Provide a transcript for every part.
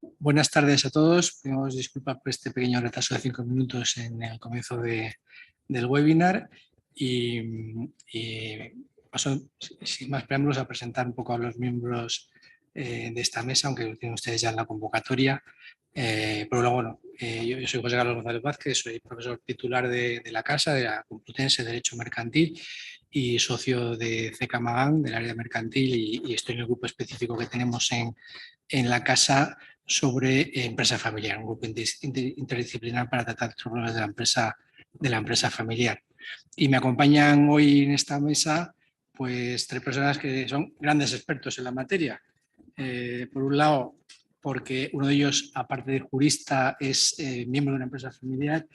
Buenas tardes a todos. Pedimos disculpas por este pequeño retraso de 5 minutos en el comienzo del webinar y paso sin más preámbulos a presentar un poco a los miembros de esta mesa, aunque lo tienen ustedes ya en la convocatoria. Pero luego, bueno, yo soy José Carlos González Vázquez, soy profesor titular de la Casa, de la Complutense de Derecho Mercantil y socio de CK Magán, del área mercantil, y estoy en el grupo específico que tenemos en la Casa sobre empresa familiar, un grupo interdisciplinar para tratar los problemas de la empresa familiar. Y me acompañan hoy en esta mesa pues tres personas que son grandes expertos en la materia. Por un lado, porque uno de ellos, aparte de jurista, es miembro de una empresa familiar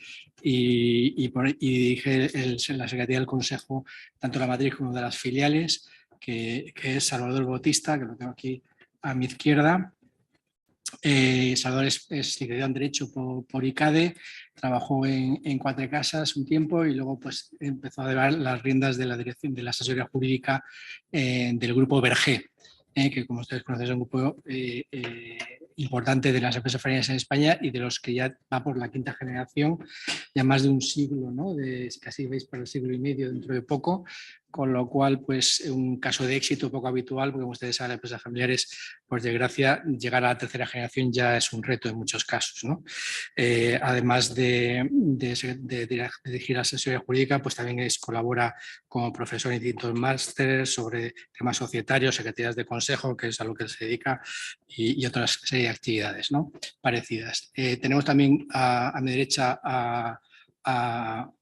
y dirige la Secretaría del Consejo, tanto la matriz como de las filiales, que es Salvador Bautista, que lo tengo aquí a mi izquierda. Salvador es licenciado en Derecho por ICADE, trabajó en Cuatro Casas un tiempo y luego pues, empezó a llevar las riendas de la dirección de la asesoría jurídica del grupo Bergé, que como ustedes conocen es un grupo importante de las empresas familiares en España y de los que ya va por la quinta generación, ya más de un siglo, ¿no? Casi veis para el siglo y medio dentro de poco, con lo cual pues un caso de éxito poco habitual, porque como ustedes saben, las empresas familiares, por desgracia, llegar a la tercera generación ya es un reto en muchos casos, ¿no? Además de dirigir la asesoría jurídica, pues también colabora como profesor en distintos másteres sobre temas societarios, secretarías de consejo, que es a lo que se dedica, y otras serie de actividades, ¿no? Parecidas. Tenemos también a mi derecha a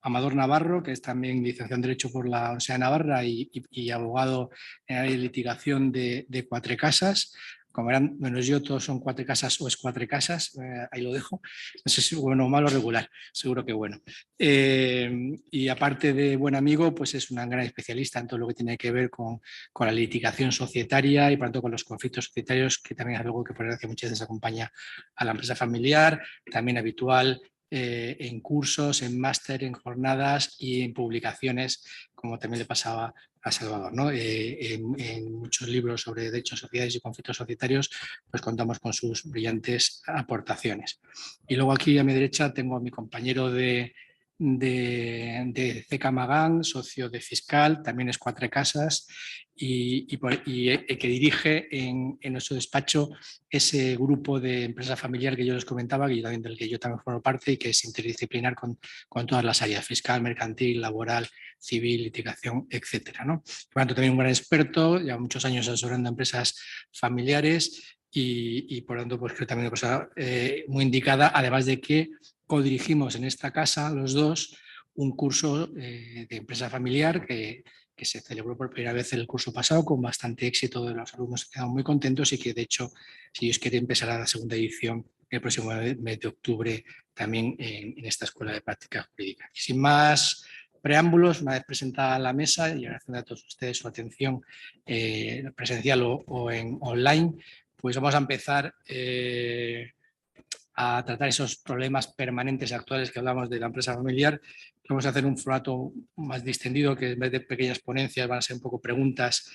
Amador Navarro, que es también licenciado en Derecho por la Universidad de Navarra y abogado en área de litigación de Cuatro Casas. Como verán, menos yo, todos son Cuatro Casas o es Cuatro Casas, ahí lo dejo. No sé si bueno o malo o regular, seguro que bueno. Y aparte de buen amigo, pues es una gran especialista en todo lo que tiene que ver con la litigación societaria y por tanto con los conflictos societarios, que también es algo que por desgracia muchas veces acompaña a la empresa familiar, también habitual en cursos, en máster, en jornadas y en publicaciones, como también le pasaba a Salvador, ¿no? En muchos libros sobre derechos sociales y conflictos societarios, pues contamos con sus brillantes aportaciones. Y luego aquí a mi derecha tengo a mi compañero de CK Magán, socio de Fiscal, también es Cuatro Casas y que dirige en nuestro despacho ese grupo de empresa familiar que yo les comentaba, del que yo también formo parte y que es interdisciplinar con todas las áreas, fiscal, mercantil, laboral, civil, litigación, etcétera, ¿no? Por tanto, también un gran experto, lleva muchos años asesorando a empresas familiares y por tanto, pues creo también una cosa muy indicada, además de que codirigimos en esta casa los dos un curso de empresa familiar que se celebró por primera vez el curso pasado con bastante éxito, de los alumnos quedaron muy contentos y que de hecho, si Dios quiere, empezará la segunda edición el próximo mes de octubre también en esta Escuela de Práctica Jurídica. Y sin más preámbulos, una vez presentada la mesa y agradeciendo a todos ustedes su atención presencial o en online, pues vamos a empezar a tratar esos problemas permanentes actuales que hablamos de la empresa familiar. Vamos a hacer un formato más distendido, que en vez de pequeñas ponencias van a ser un poco preguntas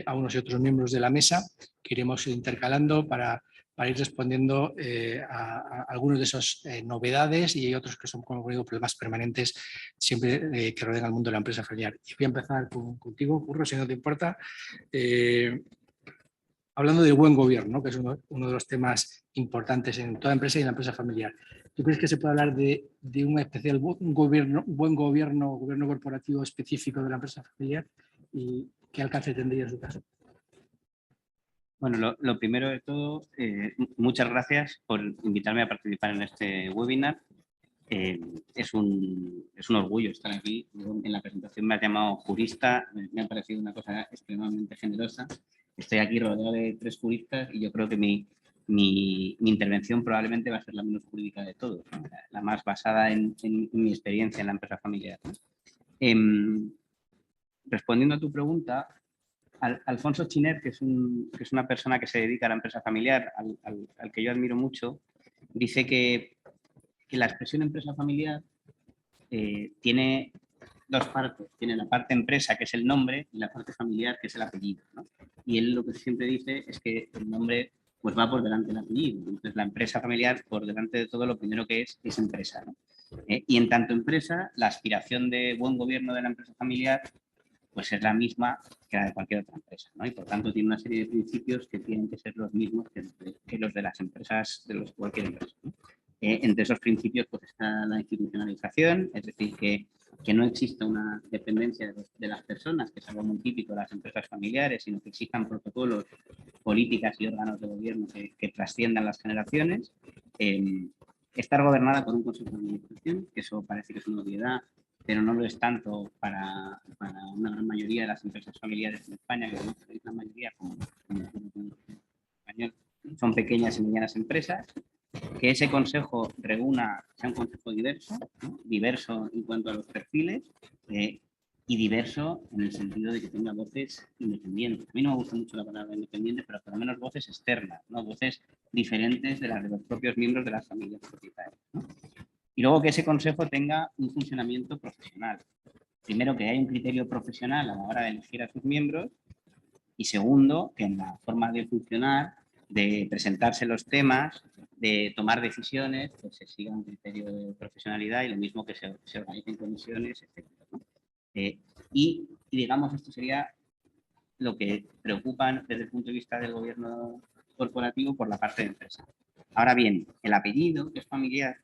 a unos y otros miembros de la mesa, que iremos intercalando para ir respondiendo a algunos de esas novedades y otros que son, como digo, problemas permanentes siempre que rodean al mundo de la empresa familiar. Y voy a empezar contigo, Curro, si no te importa. Hablando del buen gobierno, ¿no? Que es uno de los temas importantes en toda empresa y en la empresa familiar. ¿Tú crees que se puede hablar de un especial buen gobierno corporativo específico de la empresa familiar? ¿Y qué alcance tendría en su caso? Bueno, lo primero de todo, muchas gracias por invitarme a participar en este webinar. Es un orgullo estar aquí. En la presentación me has llamado jurista, me ha parecido una cosa extremadamente generosa. Estoy aquí rodeado de tres juristas y yo creo que mi intervención probablemente va a ser la menos jurídica de todos, ¿no? La más basada en mi experiencia en la empresa familiar, ¿no? Respondiendo a tu pregunta, Alfonso Chiner, que es una persona que se dedica a la empresa familiar, al que yo admiro mucho, dice que la expresión empresa familiar tiene dos partes. Tiene la parte empresa, que es el nombre, y la parte familiar, que es el apellido, ¿no? Y él lo que siempre dice es que el nombre pues va por delante del apellido. Entonces, la empresa familiar, por delante de todo, lo primero que es empresa, ¿no? Y en tanto empresa, la aspiración de buen gobierno de la empresa familiar pues es la misma que la de cualquier otra empresa, ¿no? Y por tanto tiene una serie de principios que tienen que ser los mismos que los de las empresas, de los de cualquier empresa, ¿no? Entre esos principios pues está la institucionalización, es decir, que no exista una dependencia de las personas, que es algo muy típico de las empresas familiares, sino que existan protocolos, políticas y órganos de gobierno que trasciendan las generaciones. Estar gobernada por un consejo de administración, que eso parece que es una obviedad, pero no lo es tanto para una gran mayoría de las empresas familiares en España, que no es la mayoría, como español, son pequeñas y medianas empresas, que ese consejo reúna, sea un consejo diverso, ¿no? Diverso en cuanto a los perfiles y diverso en el sentido de que tenga voces independientes. A mí no me gusta mucho la palabra independiente, pero por lo menos voces externas, ¿no? Voces diferentes de las de los propios miembros de las familias propietarias, ¿no? Y luego que ese consejo tenga un funcionamiento profesional. Primero, que haya un criterio profesional a la hora de elegir a sus miembros y segundo, que en la forma de funcionar, de presentarse los temas, de tomar decisiones, pues se siga un criterio de profesionalidad y lo mismo que se organicen comisiones, etc., ¿no? Y digamos, esto sería lo que preocupa desde el punto de vista del gobierno corporativo por la parte de empresa. Ahora bien, el apellido, que es familiar,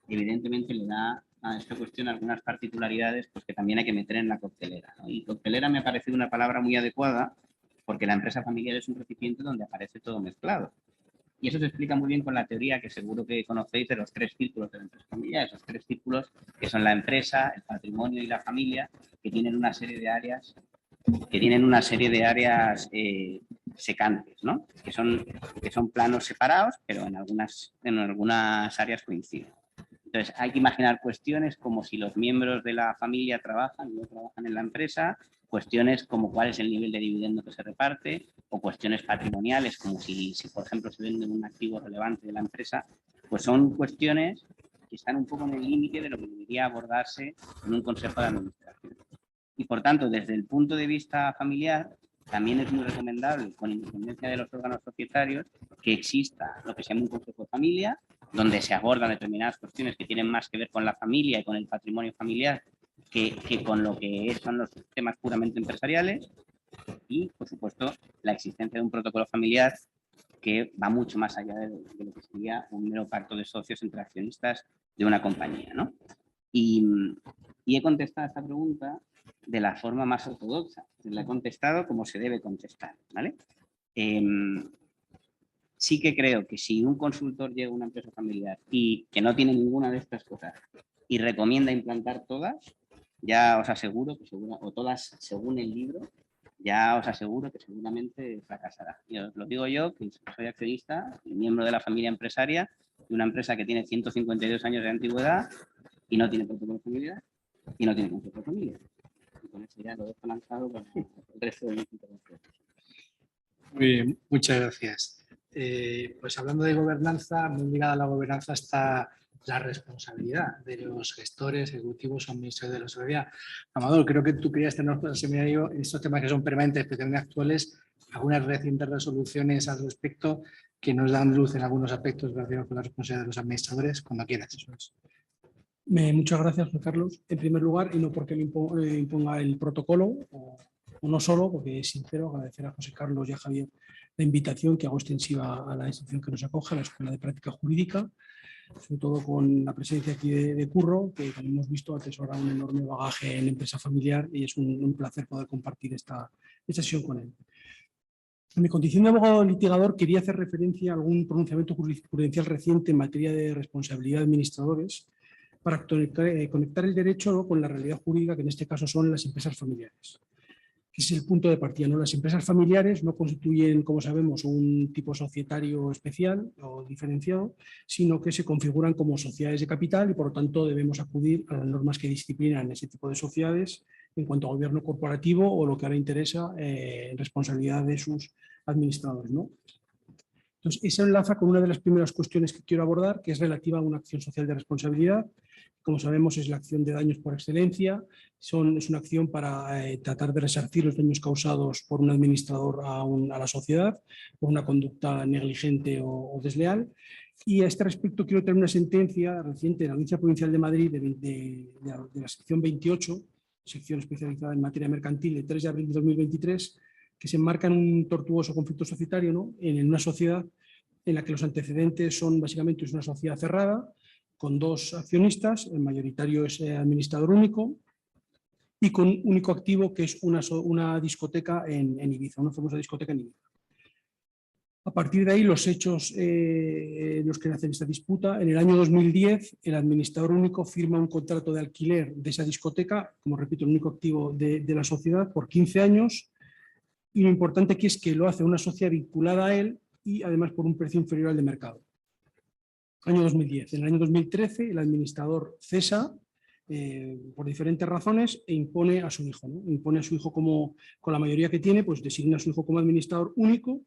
evidentemente le da a esta cuestión algunas particularidades pues, que también hay que meter en la coctelera, ¿no? Y coctelera me ha parecido una palabra muy adecuada porque la empresa familiar es un recipiente donde aparece todo mezclado. Y eso se explica muy bien con la teoría que seguro que conocéis de los 3 círculos de la empresa familiar, esos 3 círculos que son la empresa, el patrimonio y la familia, que tienen una serie de áreas secantes, ¿no? que son planos separados, pero en algunas áreas coinciden. Entonces, hay que imaginar cuestiones como si los miembros de la familia trabajan o no trabajan en la empresa, cuestiones como cuál es el nivel de dividendo que se reparte, o cuestiones patrimoniales, como si por ejemplo, se vende un activo relevante de la empresa, pues son cuestiones que están un poco en el límite de lo que debería abordarse en un consejo de administración. Y, por tanto, desde el punto de vista familiar, también es muy recomendable, con independencia de los órganos societarios, que exista lo que se llama un consejo de familia, donde se abordan determinadas cuestiones que tienen más que ver con la familia y con el patrimonio familiar que con lo que son los temas puramente empresariales. Y, por supuesto, la existencia de un protocolo familiar que va mucho más allá de lo que sería un mero pacto de socios entre accionistas de una compañía, ¿no? Y he contestado a esta pregunta de la forma más ortodoxa. La he contestado como se debe contestar, ¿vale? Sí que creo que si un consultor llega a una empresa familiar y que no tiene ninguna de estas cosas y recomienda implantar todas, ya os aseguro que o todas según el libro, ya os aseguro que seguramente fracasará. Y os lo digo yo, que soy accionista y miembro de la familia empresaria de una empresa que tiene 152 años de antigüedad y no tiene protocolo familiar y no tiene consejo de familia. Y con eso ya lo dejo lanzado para el resto de mis intervenciones. Muy bien, muchas gracias. Pues hablando de gobernanza, muy ligada a la gobernanza está la responsabilidad de los gestores, ejecutivos o administradores de la seguridad. Amador, creo que tú querías tener el seminario en estos temas que son permanentes, especialmente actuales, algunas recientes resoluciones al respecto que nos dan luz en algunos aspectos relacionados con la responsabilidad de los administradores, cuando quieras. Eso es. Muchas gracias, Juan Carlos. En primer lugar, y no porque me imponga el protocolo, o no solo, porque es sincero agradecer a José Carlos y a Javier la invitación que hago extensiva a la institución que nos acoge, a la Escuela de Práctica Jurídica, sobre todo con la presencia aquí de Curro, que como hemos visto atesora un enorme bagaje en empresa familiar y es un placer poder compartir esta sesión con él. En mi condición de abogado litigador quería hacer referencia a algún pronunciamiento jurisprudencial reciente en materia de responsabilidad de administradores para conectar el derecho, ¿no?, con la realidad jurídica, que en este caso son las empresas familiares. Ese es el punto de partida, ¿no? Las empresas familiares no constituyen, como sabemos, un tipo societario especial o diferenciado, sino que se configuran como sociedades de capital y, por lo tanto, debemos acudir a las normas que disciplinan ese tipo de sociedades en cuanto a gobierno corporativo o lo que ahora interesa, responsabilidad de sus administradores, ¿no? Entonces, eso enlaza con una de las primeras cuestiones que quiero abordar, que es relativa a una acción social de responsabilidad. Como sabemos, es la acción de daños por excelencia. Es una acción para tratar de resarcir los daños causados por un administrador a la sociedad, por una conducta negligente o desleal. Y a este respecto quiero traer una sentencia reciente de la Audiencia Provincial de Madrid de la sección 28, sección especializada en materia mercantil, de 3 de abril de 2023, que se enmarca en un tortuoso conflicto societario, ¿no?, en una sociedad en la que los antecedentes son básicamente una sociedad cerrada, con 2 accionistas, el mayoritario es administrador único, y con un único activo que es una discoteca en Ibiza, una famosa discoteca en Ibiza. A partir de ahí, los hechos los que nacen esta disputa: en el año 2010, el administrador único firma un contrato de alquiler de esa discoteca, como repito, el único activo de la sociedad, por 15 años, y lo importante aquí es que lo hace una sociedad vinculada a él y además por un precio inferior al de mercado. Año 2010. En el año 2013, el administrador cesa por diferentes razones e impone a su hijo, ¿no? Impone a su hijo, con la mayoría que tiene, pues designa a su hijo como administrador único,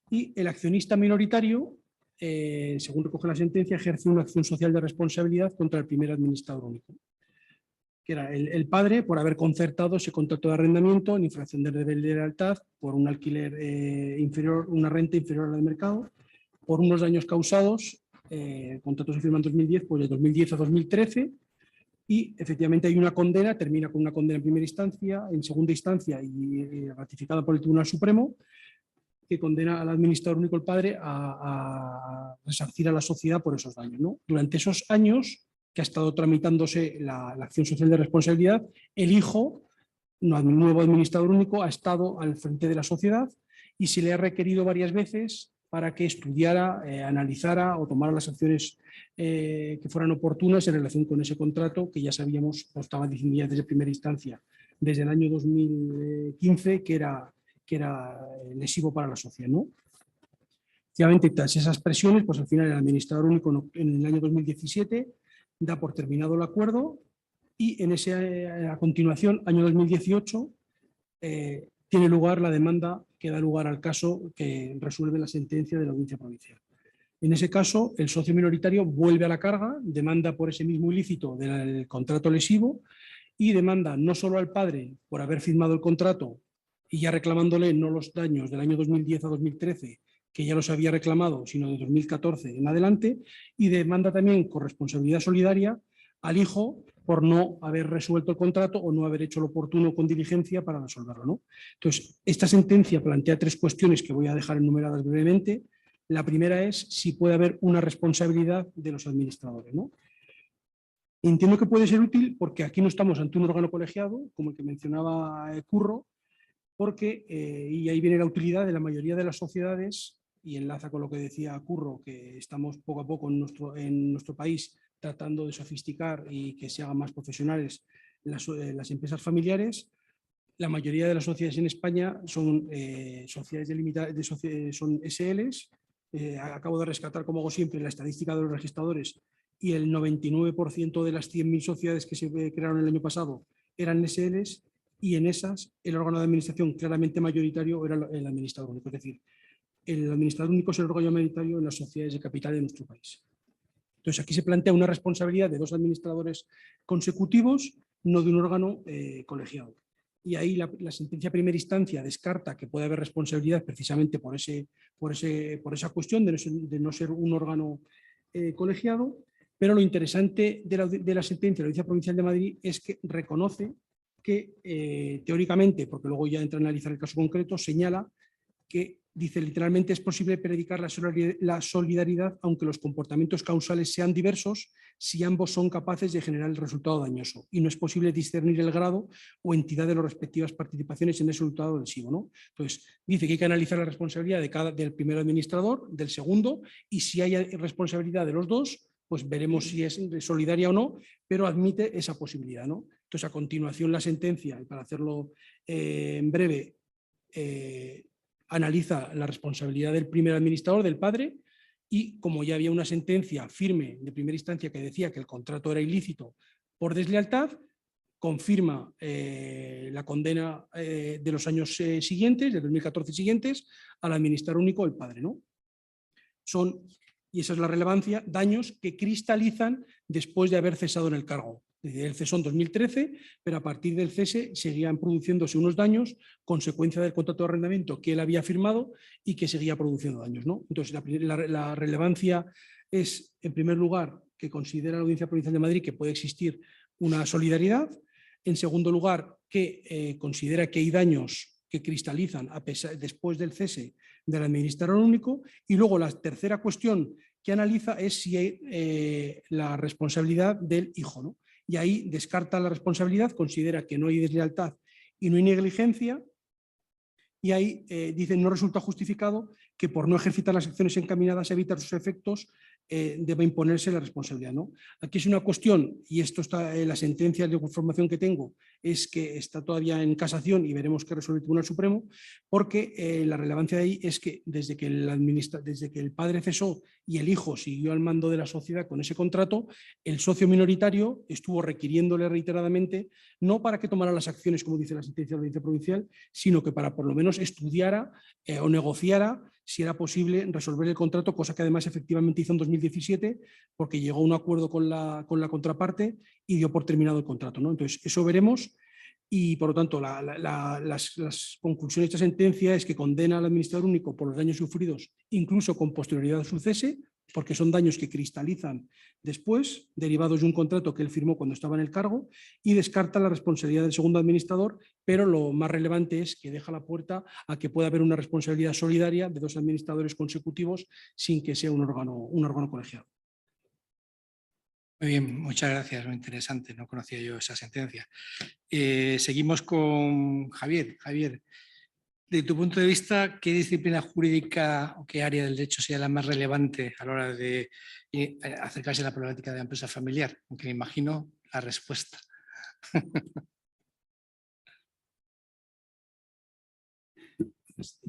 y el accionista minoritario, según recoge la sentencia, ejerce una acción social de responsabilidad contra el primer administrador único, que era el padre, por haber concertado ese contrato de arrendamiento en infracción de lealtad por un alquiler inferior, una renta inferior a la del mercado, por unos daños causados. El contrato se firma en 2010, pues de 2010 a 2013, y efectivamente hay una condena, termina con una condena en primera instancia, en segunda instancia y ratificada por el Tribunal Supremo, que condena al administrador único, el padre, a resarcir a la sociedad por esos daños, ¿no? Durante esos años que ha estado tramitándose la acción social de responsabilidad, el hijo, nuevo administrador único, ha estado al frente de la sociedad y se le ha requerido varias veces para que estudiara, analizara o tomara las acciones que fueran oportunas en relación con ese contrato que ya sabíamos, lo estaba diciendo ya desde primera instancia, desde el año 2015, que era lesivo para la sociedad, ¿no? Efectivamente, tras esas presiones, pues al final el administrador único en el año 2017 da por terminado el acuerdo, y a continuación, año 2018, tiene lugar la demanda que da lugar al caso que resuelve la sentencia de la Audiencia Provincial. En ese caso, el socio minoritario vuelve a la carga, demanda por ese mismo ilícito del contrato lesivo, y demanda no solo al padre por haber firmado el contrato y ya reclamándole no los daños del año 2010 a 2013, que ya los había reclamado, sino de 2014 en adelante, y demanda también con responsabilidad solidaria al hijo por no haber resuelto el contrato o no haber hecho lo oportuno con diligencia para resolverlo, ¿no? Entonces, esta sentencia plantea 3 cuestiones que voy a dejar enumeradas brevemente. La primera es si puede haber una responsabilidad de los administradores, ¿no? Entiendo que puede ser útil porque aquí no estamos ante un órgano colegiado, como el que mencionaba Curro, porque, y ahí viene la utilidad de la mayoría de las sociedades, y enlaza con lo que decía Curro, que estamos poco a poco en nuestro país tratando de sofisticar y que se hagan más profesionales las empresas familiares. La mayoría de las sociedades en España son sociedades son SLs. Acabo de rescatar, como hago siempre, la estadística de los registradores, y el 99% de las 100.000 sociedades que se crearon el año pasado eran SLs, y en esas el órgano de administración claramente mayoritario era el administrador único. Es decir, el administrador único es el órgano mayoritario en las sociedades de capital de nuestro país. Entonces, aquí se plantea una responsabilidad de 2 administradores consecutivos, no de un órgano colegiado. Y ahí la sentencia de primera instancia descarta que puede haber responsabilidad precisamente por esa cuestión de no ser un órgano colegiado, pero lo interesante de la sentencia de la Audiencia Provincial de Madrid es que reconoce que teóricamente, porque luego ya entra a analizar el caso concreto, señala que, dice literalmente, es posible predicar la solidaridad aunque los comportamientos causales sean diversos, si ambos son capaces de generar el resultado dañoso, y no es posible discernir el grado o entidad de las respectivas participaciones en ese resultado lesivo, ¿no? Entonces, dice que hay que analizar la responsabilidad del primer administrador, del segundo, y si hay responsabilidad de los dos, pues veremos si es solidaria o no, pero admite esa posibilidad, ¿no? Entonces, a continuación, la sentencia, y para hacerlo en breve, analiza la responsabilidad del primer administrador, del padre, y como ya había una sentencia firme de primera instancia que decía que el contrato era ilícito por deslealtad, confirma la condena de los años siguientes, de 2014 siguientes, al administrador único, el padre, ¿no? son, y esa es la relevancia, daños que cristalizan después de haber cesado en el cargo. Él cesó en 2013, pero a partir del cese seguían produciéndose unos daños, consecuencia del contrato de arrendamiento que él había firmado y que seguía produciendo daños, ¿no? Entonces, la relevancia es, en primer lugar, que considera la Audiencia Provincial de Madrid que puede existir una solidaridad. En segundo lugar, que considera que hay daños que cristalizan después del cese del administrador único. Y luego la tercera cuestión que analiza es si hay la responsabilidad del hijo, ¿no? Y ahí descarta la responsabilidad, considera que no hay deslealtad y no hay negligencia, y ahí dicen no resulta justificado que por no ejercitar las acciones encaminadas a evitar sus efectos deba imponerse la responsabilidad, ¿no? Aquí es una cuestión, y esto está en la sentencia de información que tengo, es que está todavía en casación y veremos qué resuelve el Tribunal Supremo, porque la relevancia de ahí es que desde que el padre cesó y el hijo siguió al mando de la sociedad con ese contrato, el socio minoritario estuvo requiriéndole reiteradamente, no para que tomara las acciones, como dice la sentencia de la Audiencia Provincial, sino que para por lo menos estudiara o negociara si era posible resolver el contrato, cosa que además efectivamente hizo en 2017, porque llegó a un acuerdo con la contraparte y dio por terminado el contrato, ¿no? Entonces, eso veremos. Y, por lo tanto, las conclusiones de esta sentencia es que condena al administrador único por los daños sufridos, incluso con posterioridad a su cese, porque son daños que cristalizan después, derivados de un contrato que él firmó cuando estaba en el cargo, y descarta la responsabilidad del segundo administrador, pero lo más relevante es que deja la puerta a que pueda haber una responsabilidad solidaria de dos administradores consecutivos sin que sea un órgano colegiado. Muy bien, muchas gracias, muy interesante, no conocía yo esa sentencia. Seguimos con Javier. Javier, de tu punto de vista, ¿qué disciplina jurídica o qué área del derecho sería la más relevante a la hora de acercarse a la problemática de la empresa familiar? Aunque me imagino la respuesta.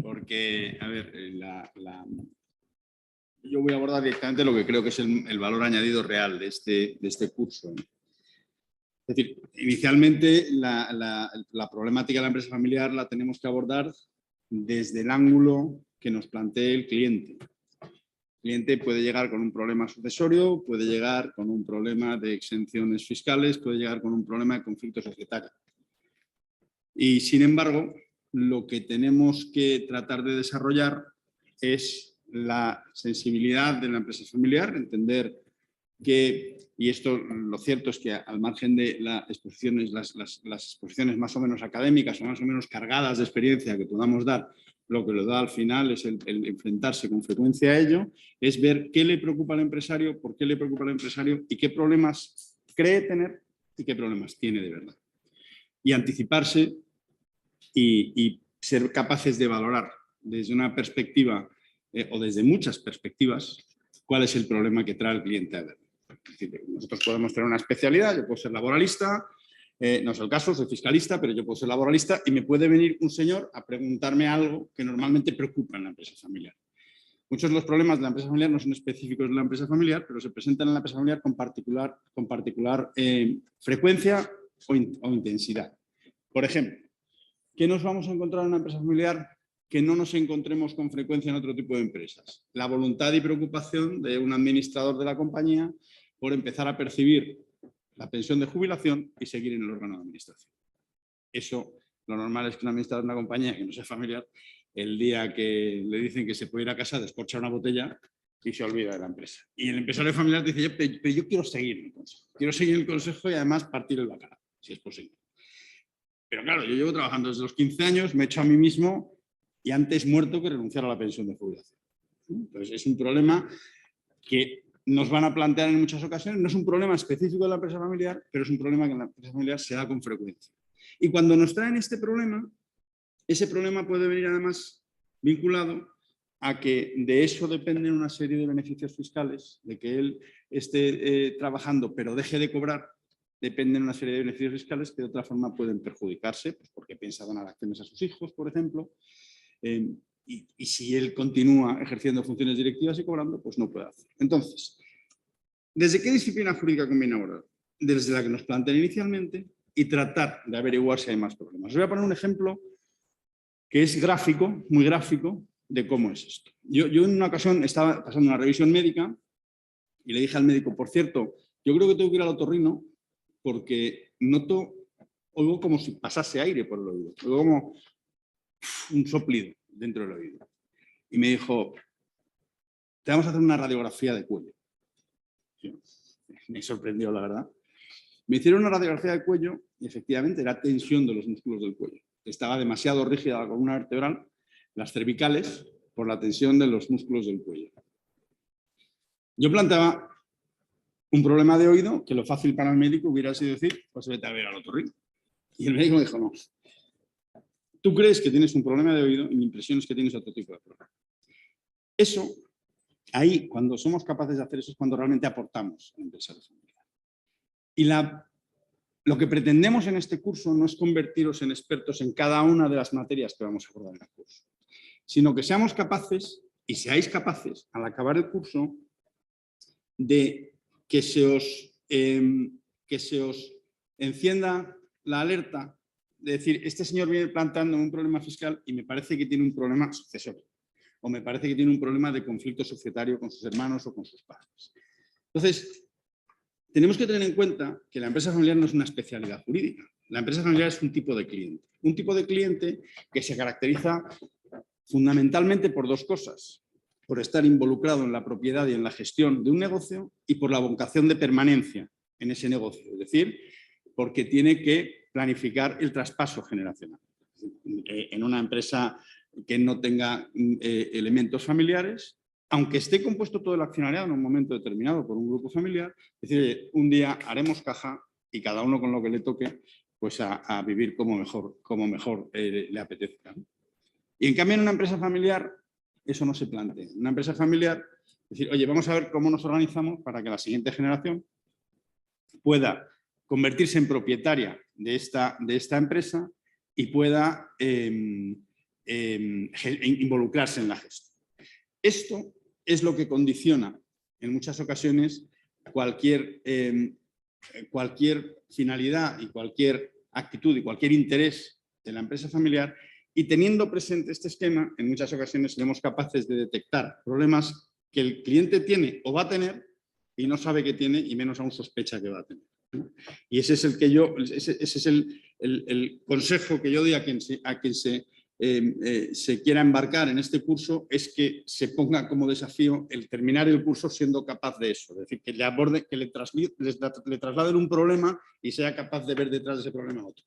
Porque, a ver, yo voy a abordar directamente lo que creo que es el valor añadido real de este curso. Es decir, inicialmente la problemática de la empresa familiar la tenemos que abordar desde el ángulo que nos plantee el cliente. El cliente puede llegar con un problema sucesorio, puede llegar con un problema de exenciones fiscales, puede llegar con un problema de conflicto societario. Y, sin embargo, lo que tenemos que tratar de desarrollar es la sensibilidad de la empresa familiar, entender que, y esto lo cierto es que al margen de las exposiciones más o menos académicas o más o menos cargadas de experiencia que podamos dar, lo que lo da al final es el enfrentarse con frecuencia a ello, es ver qué le preocupa al empresario, por qué le preocupa al empresario y qué problemas cree tener y qué problemas tiene de verdad. Y anticiparse y ser capaces de valorar desde una perspectiva o desde muchas perspectivas cuál es el problema que trae el cliente a ver. Es decir, nosotros podemos tener una especialidad, yo puedo ser laboralista, no es el caso, soy fiscalista, pero yo puedo ser laboralista y me puede venir un señor a preguntarme algo que normalmente preocupa en la empresa familiar. Muchos de los problemas de la empresa familiar no son específicos de la empresa familiar, pero se presentan en la empresa familiar con particular frecuencia o intensidad. Por ejemplo, ¿qué nos vamos a encontrar en una empresa familiar que no nos encontremos con frecuencia en otro tipo de empresas? La voluntad y preocupación de un administrador de la compañía por empezar a percibir la pensión de jubilación y seguir en el órgano de administración. Eso, lo normal es que un administrador de una compañía que no sea familiar, el día que le dicen que se puede ir a casa, descorcha una botella y se olvida de la empresa. Y el empresario familiar dice, pero yo quiero seguir en el consejo. Quiero seguir en el consejo y además partir el bacalao, si es posible. Pero claro, yo llevo trabajando desde los 15 años, me he hecho a mí mismo y antes muerto que renunciar a la pensión de jubilación. Entonces, es un problema que nos van a plantear en muchas ocasiones. No es un problema específico de la empresa familiar, pero es un problema que en la empresa familiar se da con frecuencia. Y cuando nos traen este problema, ese problema puede venir además vinculado a que de eso dependen una serie de beneficios fiscales, de que él esté trabajando pero deje de cobrar, dependen una serie de beneficios fiscales que de otra forma pueden perjudicarse, pues porque piensa donar acciones a sus hijos, por ejemplo, y si él continúa ejerciendo funciones directivas y cobrando, pues no puede hacer. Entonces, ¿desde qué disciplina jurídica conviene abordar? Desde la que nos plantean inicialmente y tratar de averiguar si hay más problemas. Os voy a poner un ejemplo que es gráfico, muy gráfico, de cómo es esto. Yo en una ocasión estaba pasando una revisión médica y le dije al médico, por cierto, yo creo que tengo que ir al otorrino porque oigo como si pasase aire por el oído, oigo como un soplido dentro del oído. Y me dijo, te vamos a hacer una radiografía de cuello. Sí, me sorprendió, la verdad. Me hicieron una radiografía de cuello y efectivamente era tensión de los músculos del cuello. Estaba demasiado rígida la columna vertebral, las cervicales, por la tensión de los músculos del cuello. Yo planteaba un problema de oído que lo fácil para el médico hubiera sido decir, pues vete a ver al otorrino. Y el médico me dijo, no. Tú crees que tienes un problema de oído y mi impresión es que tienes otro tipo de problema. Eso, ahí, cuando somos capaces de hacer eso, es cuando realmente aportamos a la empresa de familia. Y lo que pretendemos en este curso no es convertiros en expertos en cada una de las materias que vamos a abordar en el curso, sino que seamos capaces, y seáis capaces, al acabar el curso, de que se os encienda la alerta de decir, este señor viene planteando un problema fiscal y me parece que tiene un problema sucesorio, o me parece que tiene un problema de conflicto societario con sus hermanos o con sus padres. Entonces, tenemos que tener en cuenta que la empresa familiar no es una especialidad jurídica. La empresa familiar es un tipo de cliente que se caracteriza fundamentalmente por dos cosas: por estar involucrado en la propiedad y en la gestión de un negocio y por la vocación de permanencia en ese negocio, es decir, porque tiene que planificar el traspaso generacional. En una empresa que no tenga elementos familiares, aunque esté compuesto todo el accionariado en un momento determinado por un grupo familiar, es decir, un día haremos caja y cada uno con lo que le toque, pues a vivir como mejor le apetezca, ¿no? Y en cambio en una empresa familiar eso no se plantea. En una empresa familiar, es decir, oye, vamos a ver cómo nos organizamos para que la siguiente generación pueda convertirse en propietaria de esta empresa y pueda involucrarse en la gestión. Esto es lo que condiciona en muchas ocasiones cualquier finalidad y cualquier actitud y cualquier interés de la empresa familiar, y teniendo presente este esquema, en muchas ocasiones seremos capaces de detectar problemas que el cliente tiene o va a tener y no sabe que tiene y menos aún sospecha que va a tener, ¿no? Y ese es el consejo que yo doy a quien se quiera embarcar en este curso, es que se ponga como desafío el terminar el curso siendo capaz de eso, es decir, que le trasladen un problema y sea capaz de ver detrás de ese problema otro.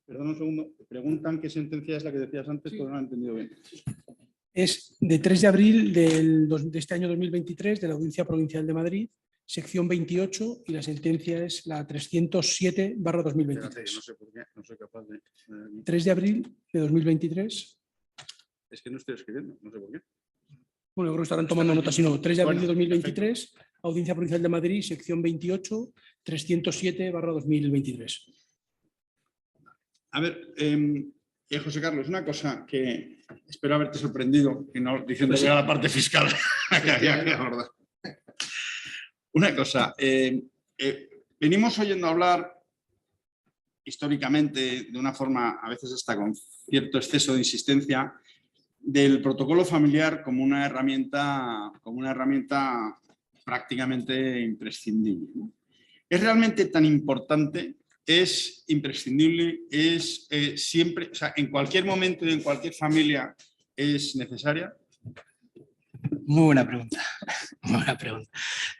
Perdón un segundo, preguntan qué sentencia es la que decías antes, sí, pero no lo he entendido bien. Es de 3 de abril de este año 2023, de la Audiencia Provincial de Madrid, sección 28, y la sentencia es la 307/2023. No sé por qué, no soy capaz de... 3 de abril de 2023. Es que no estoy escribiendo, no sé por qué. Bueno, yo creo que estarán tomando nota, si no, 3 de abril de 2023, perfecto. Audiencia Provincial de Madrid, sección 28, 307/2023. A ver, José Carlos, una cosa que espero haberte sorprendido, que no diciendo que era la parte fiscal que había que abordar. Una cosa, venimos oyendo hablar históricamente, de una forma a veces hasta con cierto exceso de insistencia, del protocolo familiar como una herramienta prácticamente imprescindible, ¿no? ¿Es realmente tan importante? ¿Es imprescindible? ¿Es siempre, o sea, en cualquier momento y en cualquier familia es necesaria? Muy buena pregunta. Muy buena pregunta.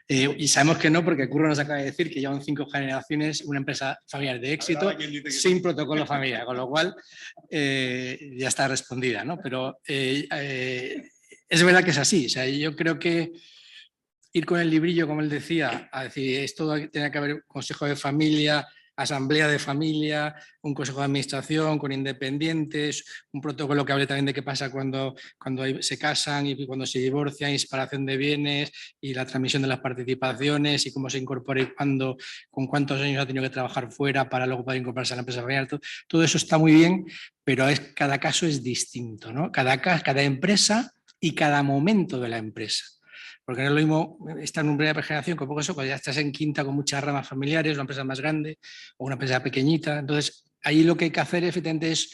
Y sabemos que no, porque Curro nos acaba de decir que llevan 5 generaciones una empresa familiar de éxito sin protocolo familiar, con lo cual ya está respondida, ¿no? Pero es verdad que es así. O sea, yo creo que ir con el librillo, como él decía, a decir esto tiene que haber consejo de familia, asamblea de familia, un consejo de administración con independientes, un protocolo que hable también de qué pasa cuando se casan y cuando se divorcian, y separación de bienes y la transmisión de las participaciones y cómo se incorpora y cuándo, con cuántos años ha tenido que trabajar fuera para luego poder incorporarse a la empresa familiar. Todo eso está muy bien, pero cada caso es distinto, ¿no? Cada empresa y cada momento de la empresa. Porque no es lo mismo estar en una primera generación, con poco eso, cuando ya estás en quinta con muchas ramas familiares, una empresa más grande o una empresa pequeñita. Entonces, ahí lo que hay que hacer efectivamente es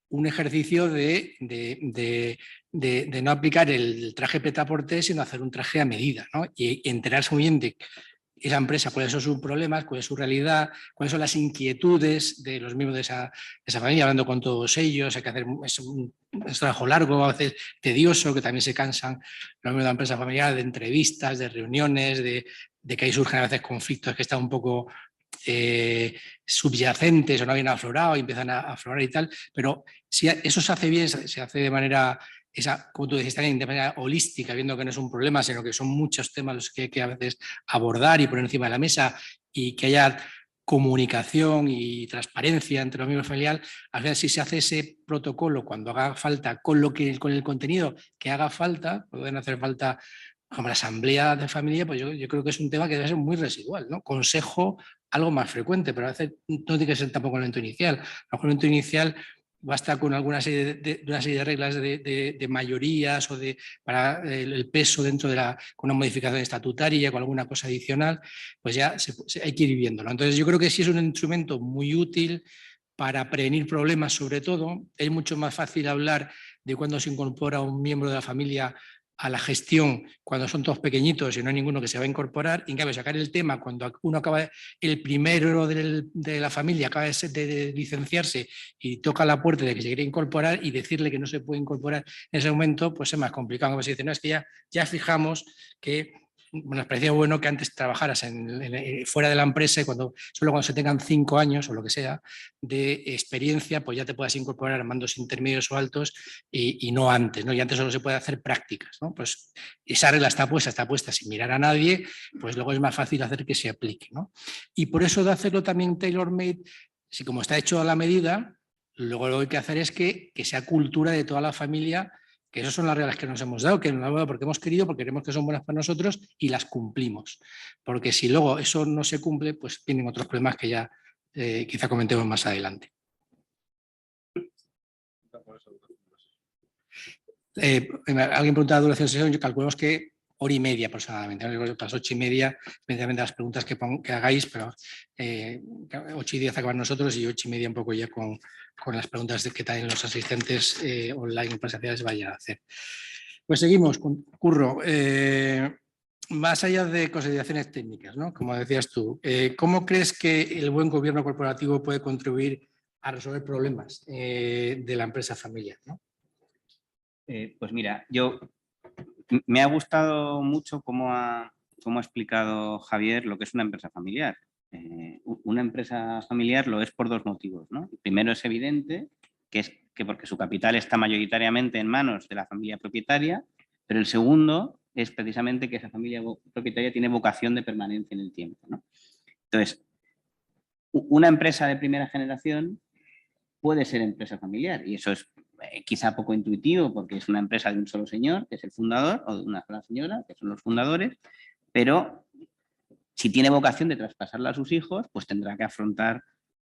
un ejercicio de no aplicar el traje prêt-à-porter, sino hacer un traje a medida, ¿no? Y enterarse muy bien de esa empresa, cuáles son sus problemas, cuál es su realidad, cuáles son las inquietudes de los miembros de esa familia, hablando con todos ellos. Hay que hacer un trabajo largo, a veces tedioso, que también se cansan los miembros de la empresa familiar, de entrevistas, de reuniones, de que ahí surgen a veces conflictos que están un poco subyacentes o no habían aflorado y empiezan a aflorar y tal, pero si eso se hace bien, se hace de manera, como tú decías también, de manera holística, viendo que no es un problema, sino que son muchos temas los que hay que a veces abordar y poner encima de la mesa, y que haya comunicación y transparencia entre los miembros familiares. Al final, si se hace ese protocolo cuando haga falta, con el contenido que haga falta, pueden hacer falta como la asamblea de familia, pues yo creo que es un tema que debe ser muy residual, ¿no? Consejo algo más frecuente, pero a veces no tiene que ser tampoco el evento inicial. El evento inicial basta con alguna serie una serie de reglas de mayorías o para el peso dentro con una modificación estatutaria, con alguna cosa adicional, pues ya hay que ir viéndolo. Entonces yo creo que sí es un instrumento muy útil para prevenir problemas, sobre todo. Es mucho más fácil hablar de cuando se incorpora un miembro de la familia a la gestión cuando son todos pequeñitos y no hay ninguno que se va a incorporar. Y en cambio, sacar el tema cuando uno acaba, el primero de la familia acaba de licenciarse y toca la puerta de que se quiere incorporar, y decirle que no se puede incorporar en ese momento, pues es más complicado. Como se dice, no, es que ya fijamos que nos parecía bueno que antes trabajaras fuera de la empresa, y solo cuando se tengan 5 años o lo que sea de experiencia, pues ya te puedas incorporar a mandos intermedios o altos, y no antes, ¿no? Y antes solo se puede hacer prácticas, ¿no? Pues esa regla está puesta sin mirar a nadie, pues luego es más fácil hacer que se aplique, ¿no? Y por eso de hacerlo también tailor-made, si como está hecho a la medida, luego lo que hay que hacer es que sea cultura de toda la familia, que esas son las reglas que nos hemos dado, que nos hemos dado porque hemos querido, porque creemos que son buenas para nosotros y las cumplimos. Porque si luego eso no se cumple, pues vienen otros problemas que ya quizá comentemos más adelante. Alguien preguntaba la duración de sesión, yo calculamos que 1h30 aproximadamente, ¿no? Las 8:30, especialmente las preguntas que hagáis, pero 8:10 acaban nosotros y 8:30 un poco ya con las preguntas que también los asistentes online presenciales vayan a hacer. Pues seguimos con Curro. Más allá de consideraciones técnicas, ¿no? Como decías tú, ¿cómo crees que el buen gobierno corporativo puede contribuir a resolver problemas de la empresa familiar, ¿no? Pues mira, me ha gustado mucho cómo ha explicado Javier lo que es una empresa familiar. Una empresa familiar lo es por 2 motivos, ¿no? El primero es evidente, que es que porque su capital está mayoritariamente en manos de la familia propietaria, pero el segundo es precisamente que esa familia propietaria tiene vocación de permanencia en el tiempo, ¿no? Entonces, una empresa de primera generación puede ser empresa familiar, y eso es quizá poco intuitivo porque es una empresa de un solo señor, que es el fundador, o de una sola señora, que son los fundadores, pero si tiene vocación de traspasarla a sus hijos, pues tendrá que afrontar